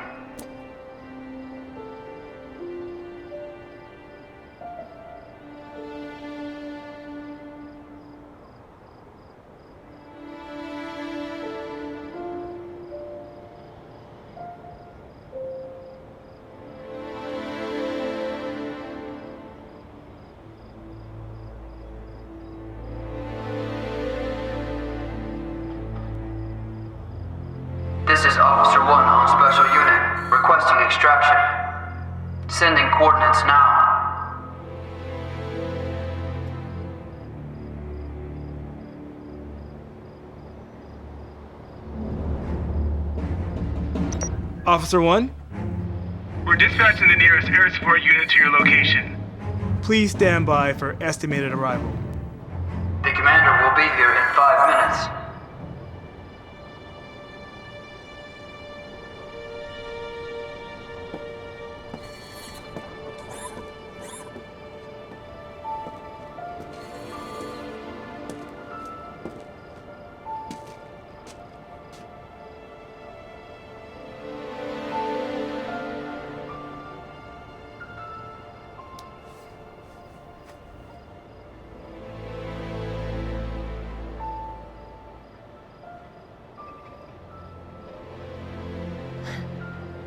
This is Officer 1 on Special Unit, requesting extraction. Sending coordinates now. Officer 1? We're dispatching the nearest air support unit to your location. Please stand by for estimated arrival. The commander will be here in 5 minutes.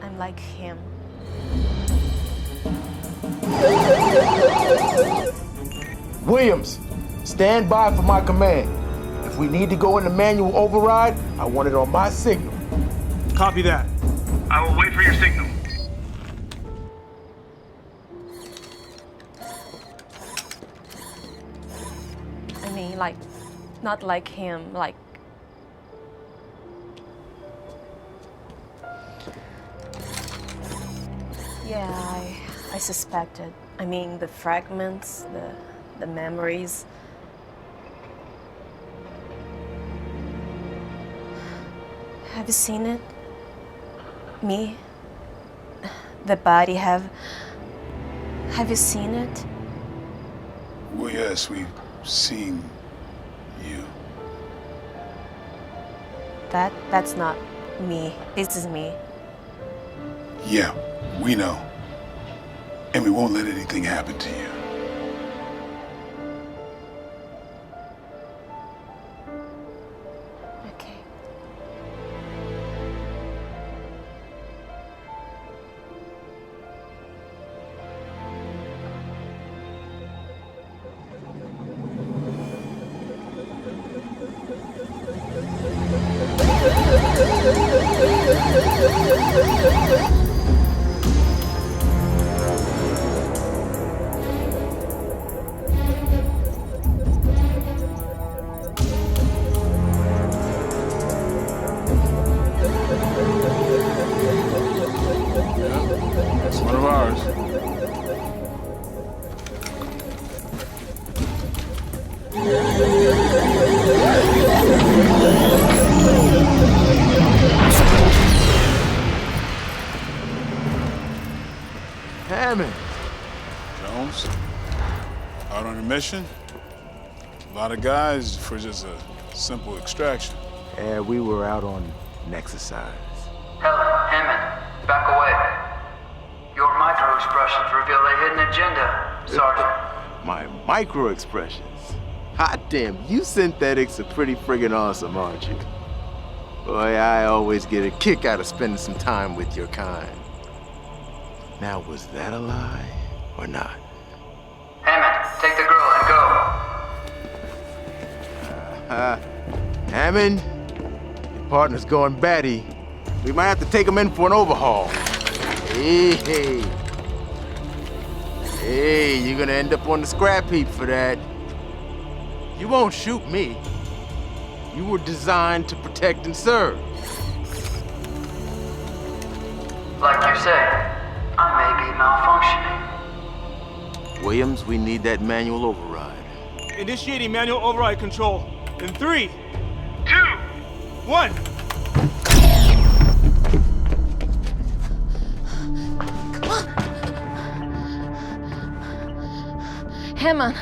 I'm like him. Williams, stand by for my command. If we need to go into manual override, I want it on my signal. Copy that. I will wait for your signal. I mean, like, not like him, like. Yeah, I suspected. I mean, the fragments, the memories. Have you seen it? Me? the body. Have you seen it? Well, yes, we've seen you. That's not me. This is me. Yeah, we know. And we won't let anything happen to you. Okay. That's one of ours. Hammond. Jones, out on a mission? A lot of guys for just a simple extraction. Yeah, we were out on an exercise. Helen, Hammond, back away. Your micro-expressions reveal a hidden agenda, Sergeant. My micro-expressions. Hot damn, you synthetics are pretty friggin' awesome, aren't you? Boy, I always get a kick out of spending some time with your kind. Now, was that a lie or not? Hammond, take the girl and go. Hammond, your partner's going batty. We might have to take him in for an overhaul. Hey, you're gonna end up on the scrap heap for that. You won't shoot me. You were designed to protect and serve. Like you say, I may be malfunctioning. Williams, we need that manual override. Initiating manual override control. In 3, 2, 1. Hammond.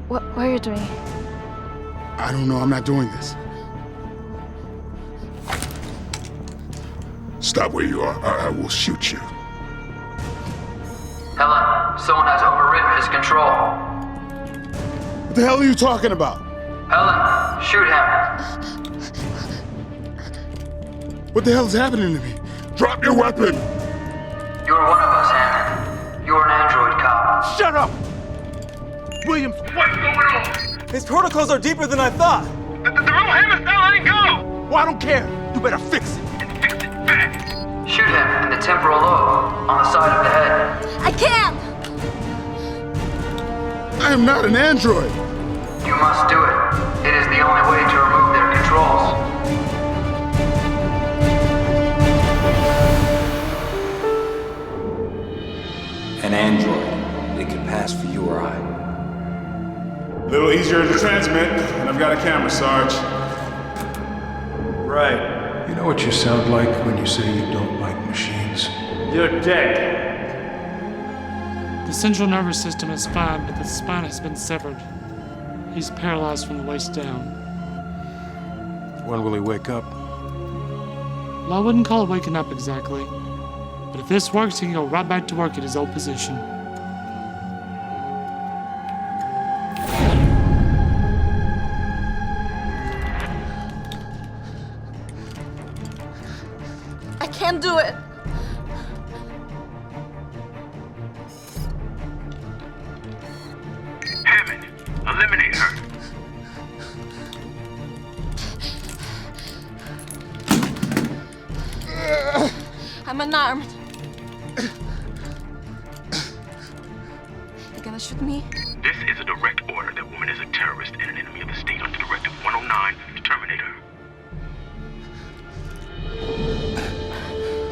What are you doing? I don't know, I'm not doing this. Stop where you are, or I will shoot you. Helen, someone has overridden his control. What the hell are you talking about? Helen, shoot him. What the hell is happening to me? Drop your weapon! You're one of us, Hammond. You're an android cop. Shut up! Williams, What's going on? His protocols are deeper than I thought. The real Hammond's not letting go! well, I don't care. You better fix it. Fix it fast! Shoot him in the temporal lobe, on the side of the head. I can't! I am not an android! You must do it. It is the only way to remove their controls. An android. It could pass for you or I. A little easier to transmit, and I've got a camera, Sarge. Right. You know what you sound like when you say you don't like machines? You're dead. The central nervous system is fine, but the spine has been severed. He's paralyzed from the waist down. When will he wake up? Well, I wouldn't call it waking up exactly. But if this works, he can go right back to work at his old position. I can't do it. Hammond, eliminate her. I'm unarmed. You gonna shoot me? This is a direct order. That woman is a terrorist and an enemy of the state under Directive 109 to terminate her.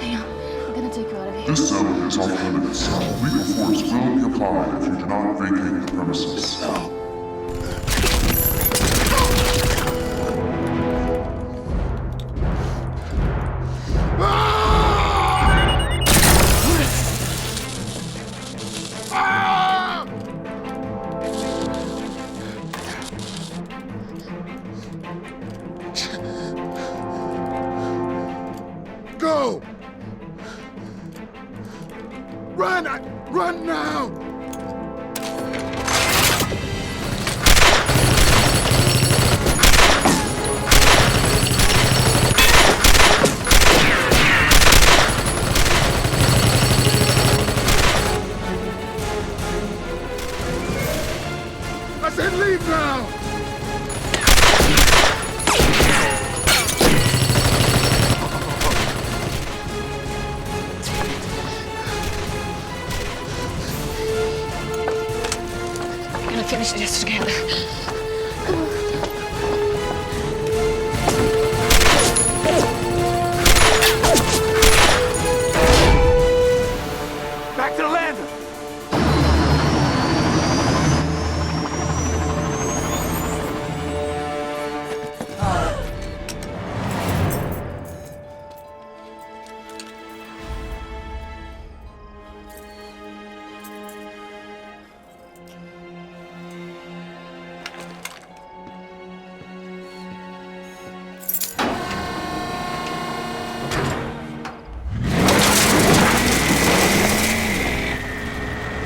Hang on. I'm gonna take you out of here. This zone is off limits. Lethal force will be applied if you do not vacate the premises. Run! Run now! I said leave now! We're gonna finish this together. Back to the lander!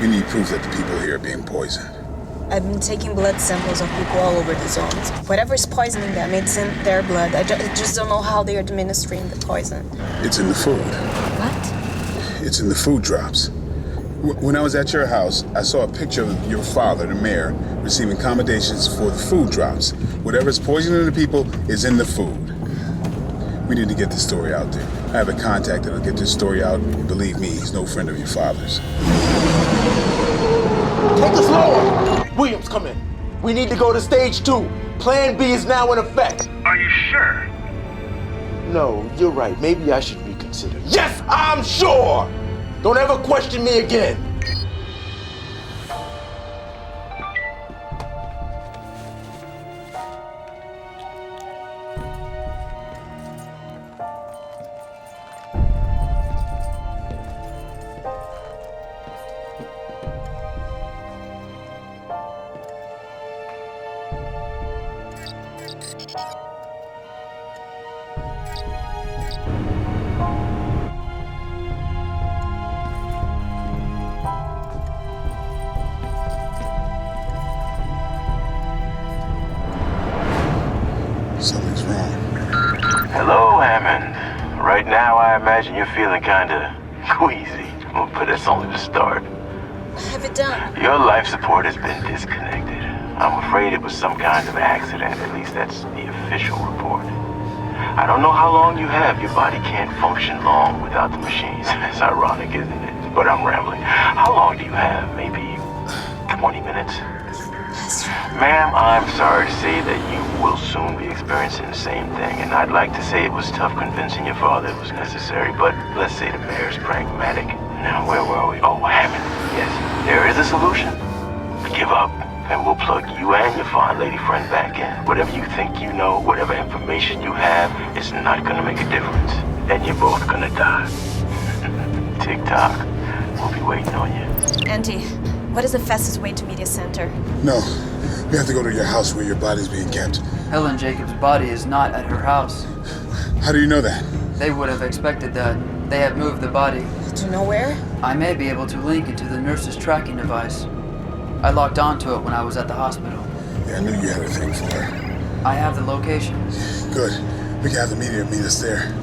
We need proof that the people here are being poisoned. I've been taking blood samples of people all over the zones. Whatever is poisoning them, it's in their blood. I just don't know how they're administering the poison. It's in the food. What? It's in the food drops. When I was at your house, I saw a picture of your father, the mayor, receiving commendations for the food drops. Whatever's poisoning the people is in the food. We need to get this story out there. I have a contact that'll get this story out. Believe me, he's no friend of your father's. Take us lower! Williams, come in. We need to go to stage 2. Plan B is now in effect. Are you sure? No, you're right. Maybe I should reconsider. Yes, I'm sure! Don't ever question me again. Something's wrong. Hello, Hammond. Right now, I imagine you're feeling kinda queasy, but that's only the start. What have you done? Your life support has been disconnected. I'm afraid it was some kind of accident. At least that's the official report. I don't know how long you have. Your body can't function long without the machines. It's ironic, isn't it? But I'm rambling. How long do you have? Maybe 20 minutes? Ma'am, I'm sorry to say that you will soon be experiencing the same thing, and I'd like to say it was tough convincing your father it was necessary, but let's say the mayor's pragmatic. Now, where were we? Oh, Hammond. Yes, there is a solution. Give up, and we'll plug you and your fine lady friend back in. Whatever you think you know, whatever information you have, it's not gonna make a difference. And you're both gonna die. Tick-tock. We'll be waiting on you. Auntie, what is the fastest way to Media Center? No, we have to go to your house where your body's being kept. Helen Jacobs' body is not at her house. How do you know that? They would have expected that. They have moved the body. Do you know where? I may be able to link it to the nurse's tracking device. I logged onto it when I was at the hospital. Yeah, I knew you had a thing for her. I have the location. Good. We can have the media meet us there.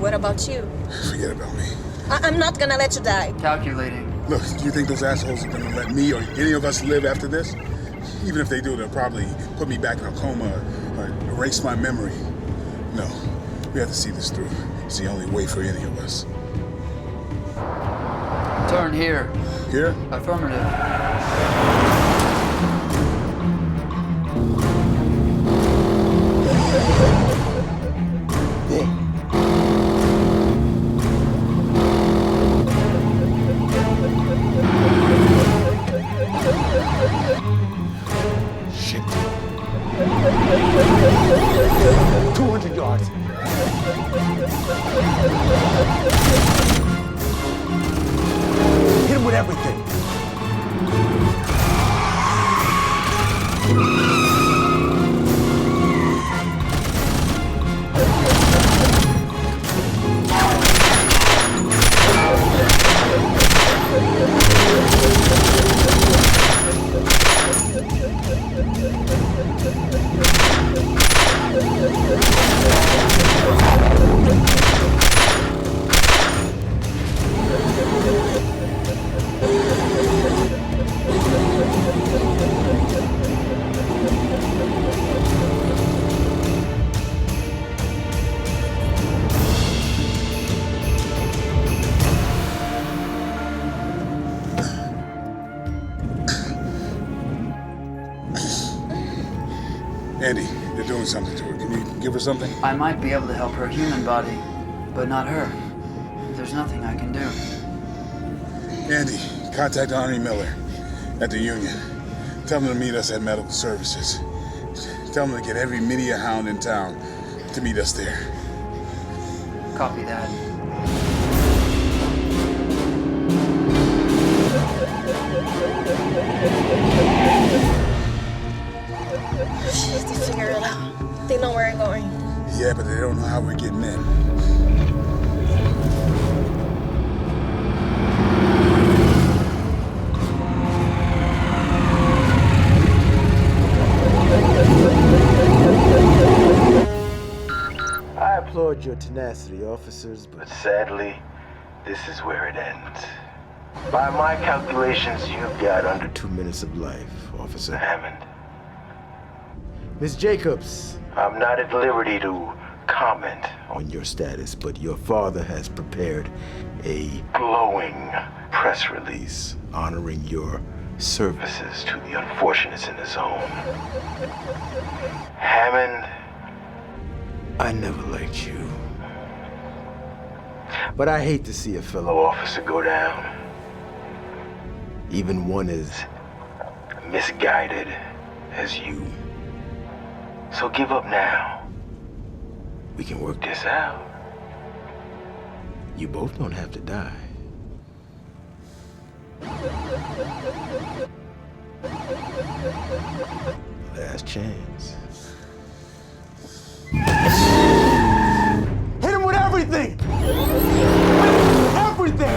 What about you? Forget about me. I'm not gonna let you die. Calculating. Look, do you think those assholes are gonna let me or any of us live after this? Even if they do, they'll probably put me back in a coma or erase my memory. No, we have to see this through. It's the only way for any of us. Turn here. Here? Affirmative. Shit. 200 yards. Hit him with everything. something to her. Can you give her something? I might be able to help her human body, but not her. There's nothing I can do. Andy, contact Arnie Miller at the Union. Tell him to meet us at Medical Services. Tell him to get every media hound in town to meet us there. Copy that. They figured it out. They know where I'm going. Yeah, but they don't know how we're getting in. I applaud your tenacity, officers, but Sadly, this is where it ends. By my calculations, you've got under 2 minutes of life, Officer Hammond. Miss Jacobs. I'm not at liberty to comment on your status, but your father has prepared a glowing press release honoring your services to the unfortunates in the zone. Hammond, I never liked you. But I hate to see a fellow officer go down. Even one as misguided as you. So give up now. We can work this out. You both don't have to die. Last chance. Hit him with everything! Everything!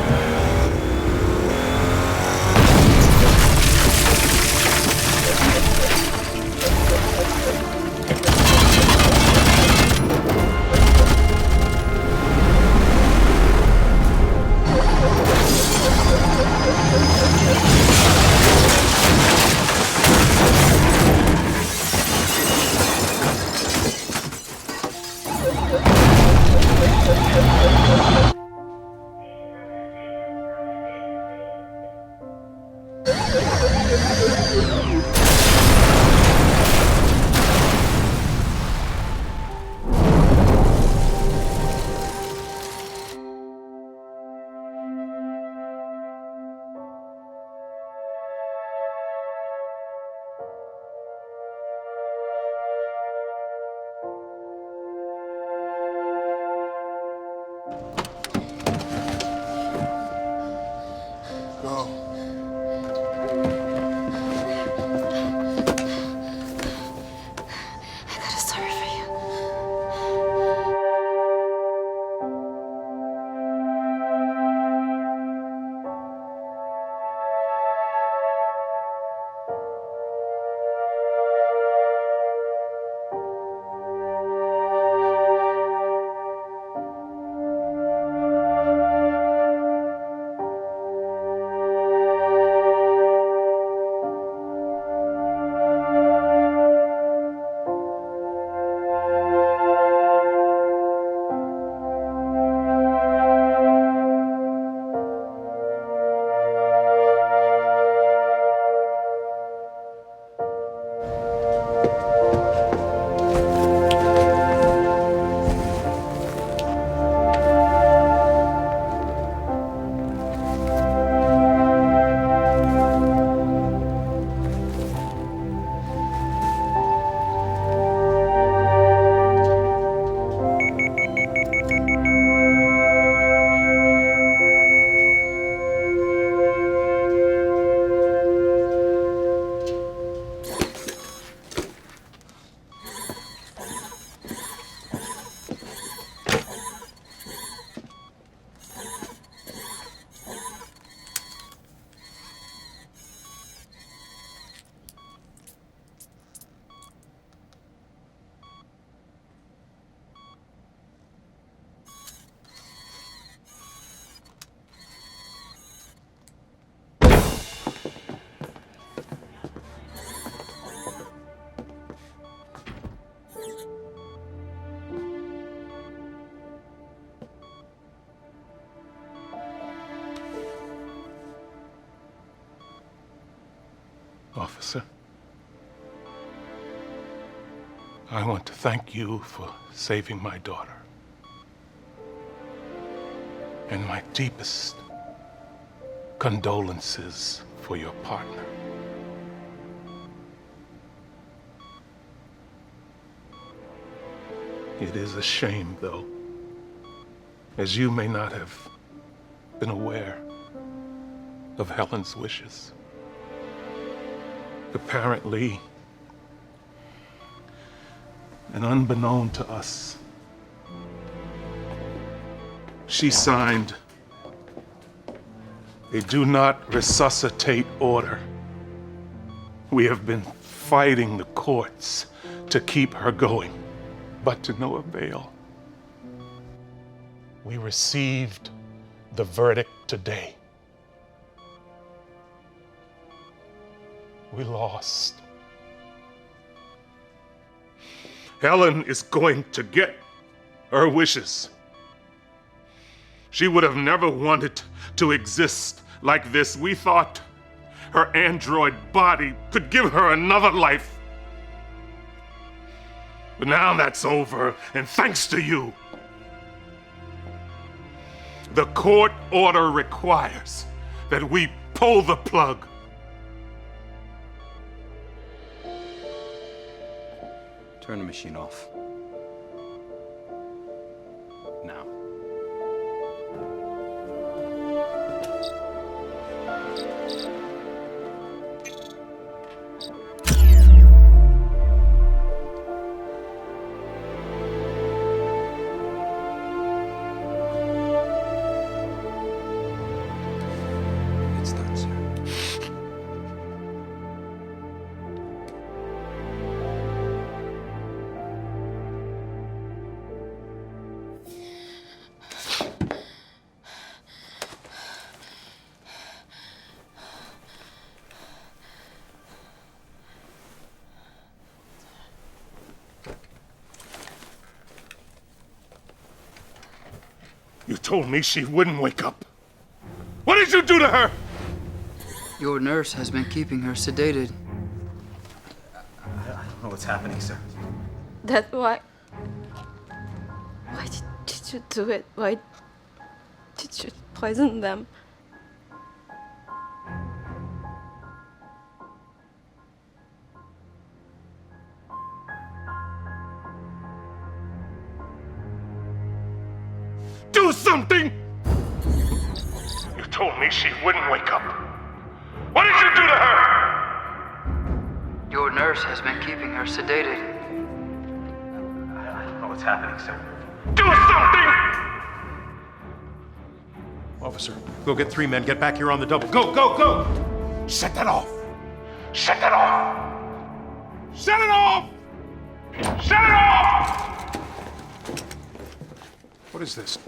Officer. I want to thank you for saving my daughter. And my deepest condolences for your partner. It is a shame, though, as you may not have been aware of Helen's wishes. Apparently, and unbeknown to us, she signed a do not resuscitate order. We have been fighting the courts to keep her going, but to no avail. We received the verdict today. We lost. Helen is going to get her wishes. She would have never wanted to exist like this. We thought her android body could give her another life. But now that's over, and thanks to you, the court order requires that we pull the plug. Turn the machine off. Now. It's done, sir. You told me she wouldn't wake up. What did you do to her? Your nurse has been keeping her sedated. I don't know what's happening, sir. That's why. Why did you do it? Why did you poison them? Do something! You told me she wouldn't wake up. What did you do to her? Your nurse has been keeping her sedated. I don't know what's happening, sir. Do something! Officer, go get 3 men. Get back here on the double. Go, go, go! Shut that off! Shut that off! Shut it off! Shut it off! What is this?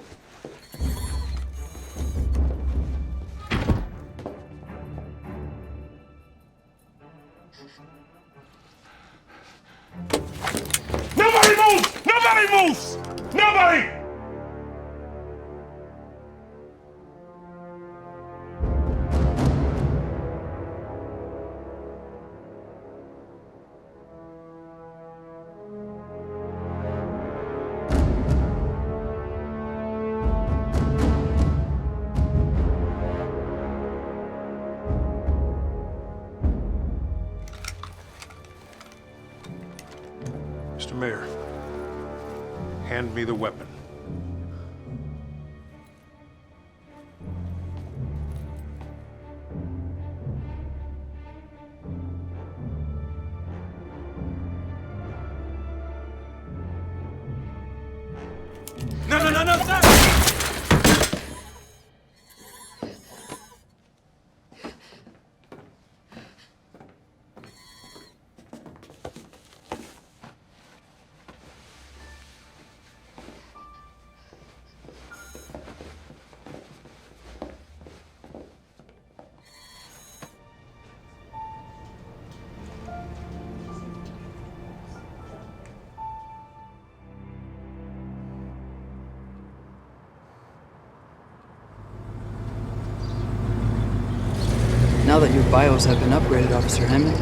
Nobody moves! Nobody moves! Nobody! Mr. Mayor, hand me the weapon. No, sir! Now that your bios have been upgraded, Officer Hammond,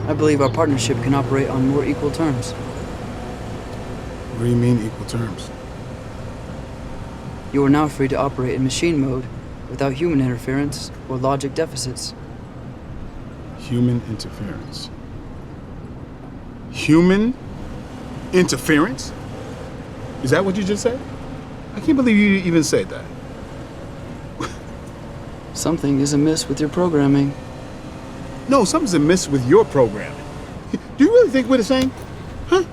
I believe our partnership can operate on more equal terms. What do you mean, equal terms? You are now free to operate in machine mode without human interference or logic deficits. Human interference. Human interference? Is that what you just said? I can't believe you even said that. Something is amiss with your programming. No, something's amiss with your programming. Do you really think we're the same? Huh?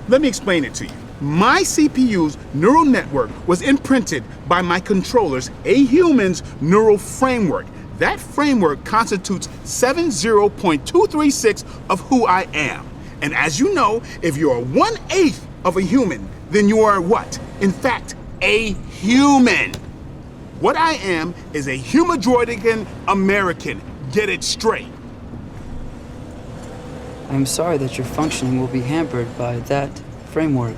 Let me explain it to you. My CPU's neural network was imprinted by my controller's, a human's, neural framework. That framework constitutes 70.236 of who I am. And as you know, if you're 1/8 of a human, then you are what? In fact, a human. What I am is a humanoidican American. Get it straight. I'm sorry that your functioning will be hampered by that framework.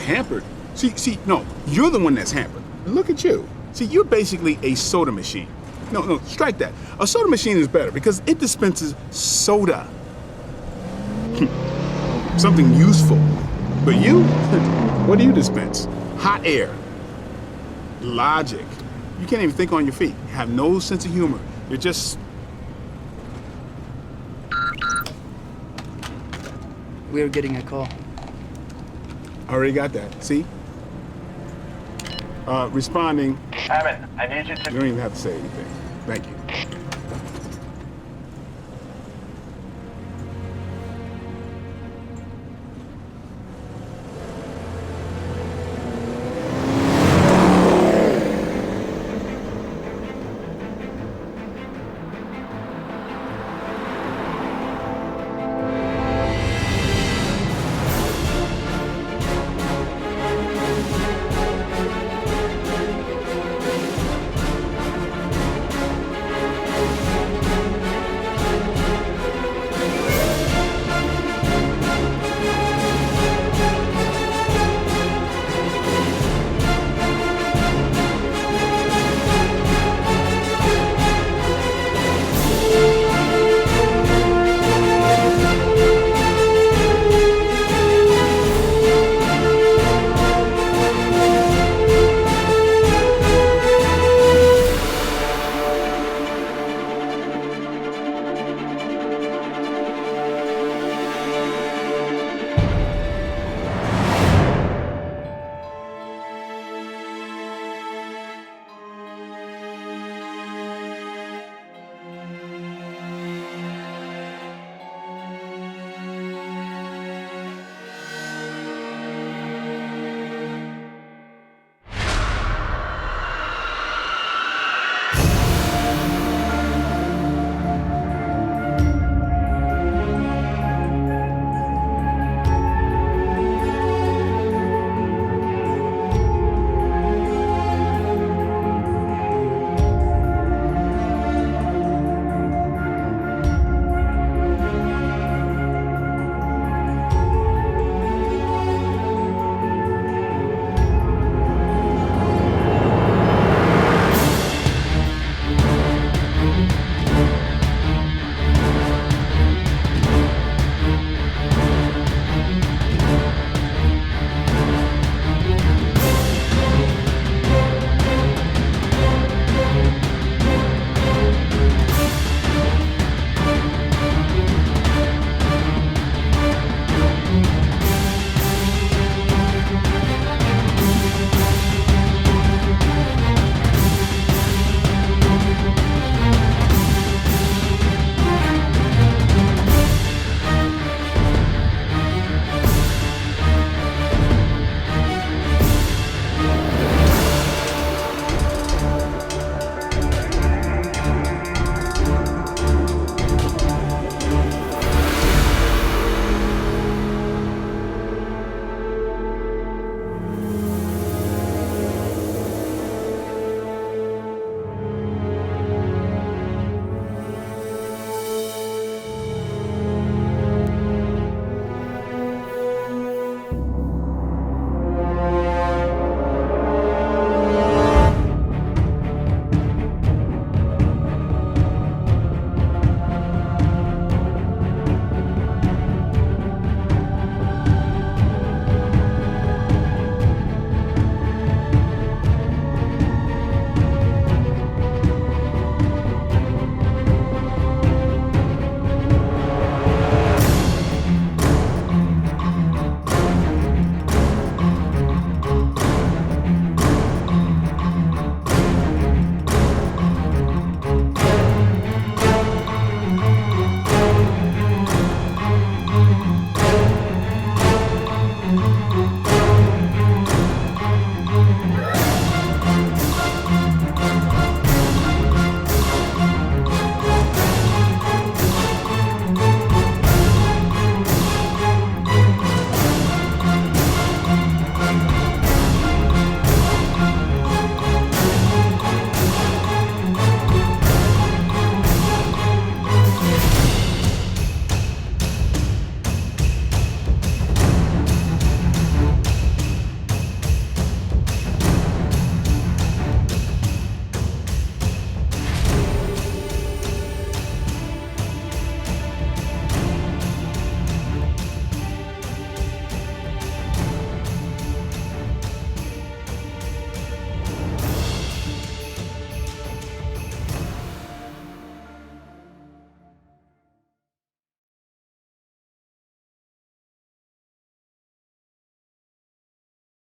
Hampered? See, no, you're the one that's hampered. Look at you. See, you're basically a soda machine. No, strike that. A soda machine is better because it dispenses soda. Something useful. But you? What do you dispense? Hot air. Logic. You can't even think on your feet. You have no sense of humor. You're just... We are getting a call. Already got that. See? Responding. Hammond, I need you to... You don't even have to say anything. Thank you.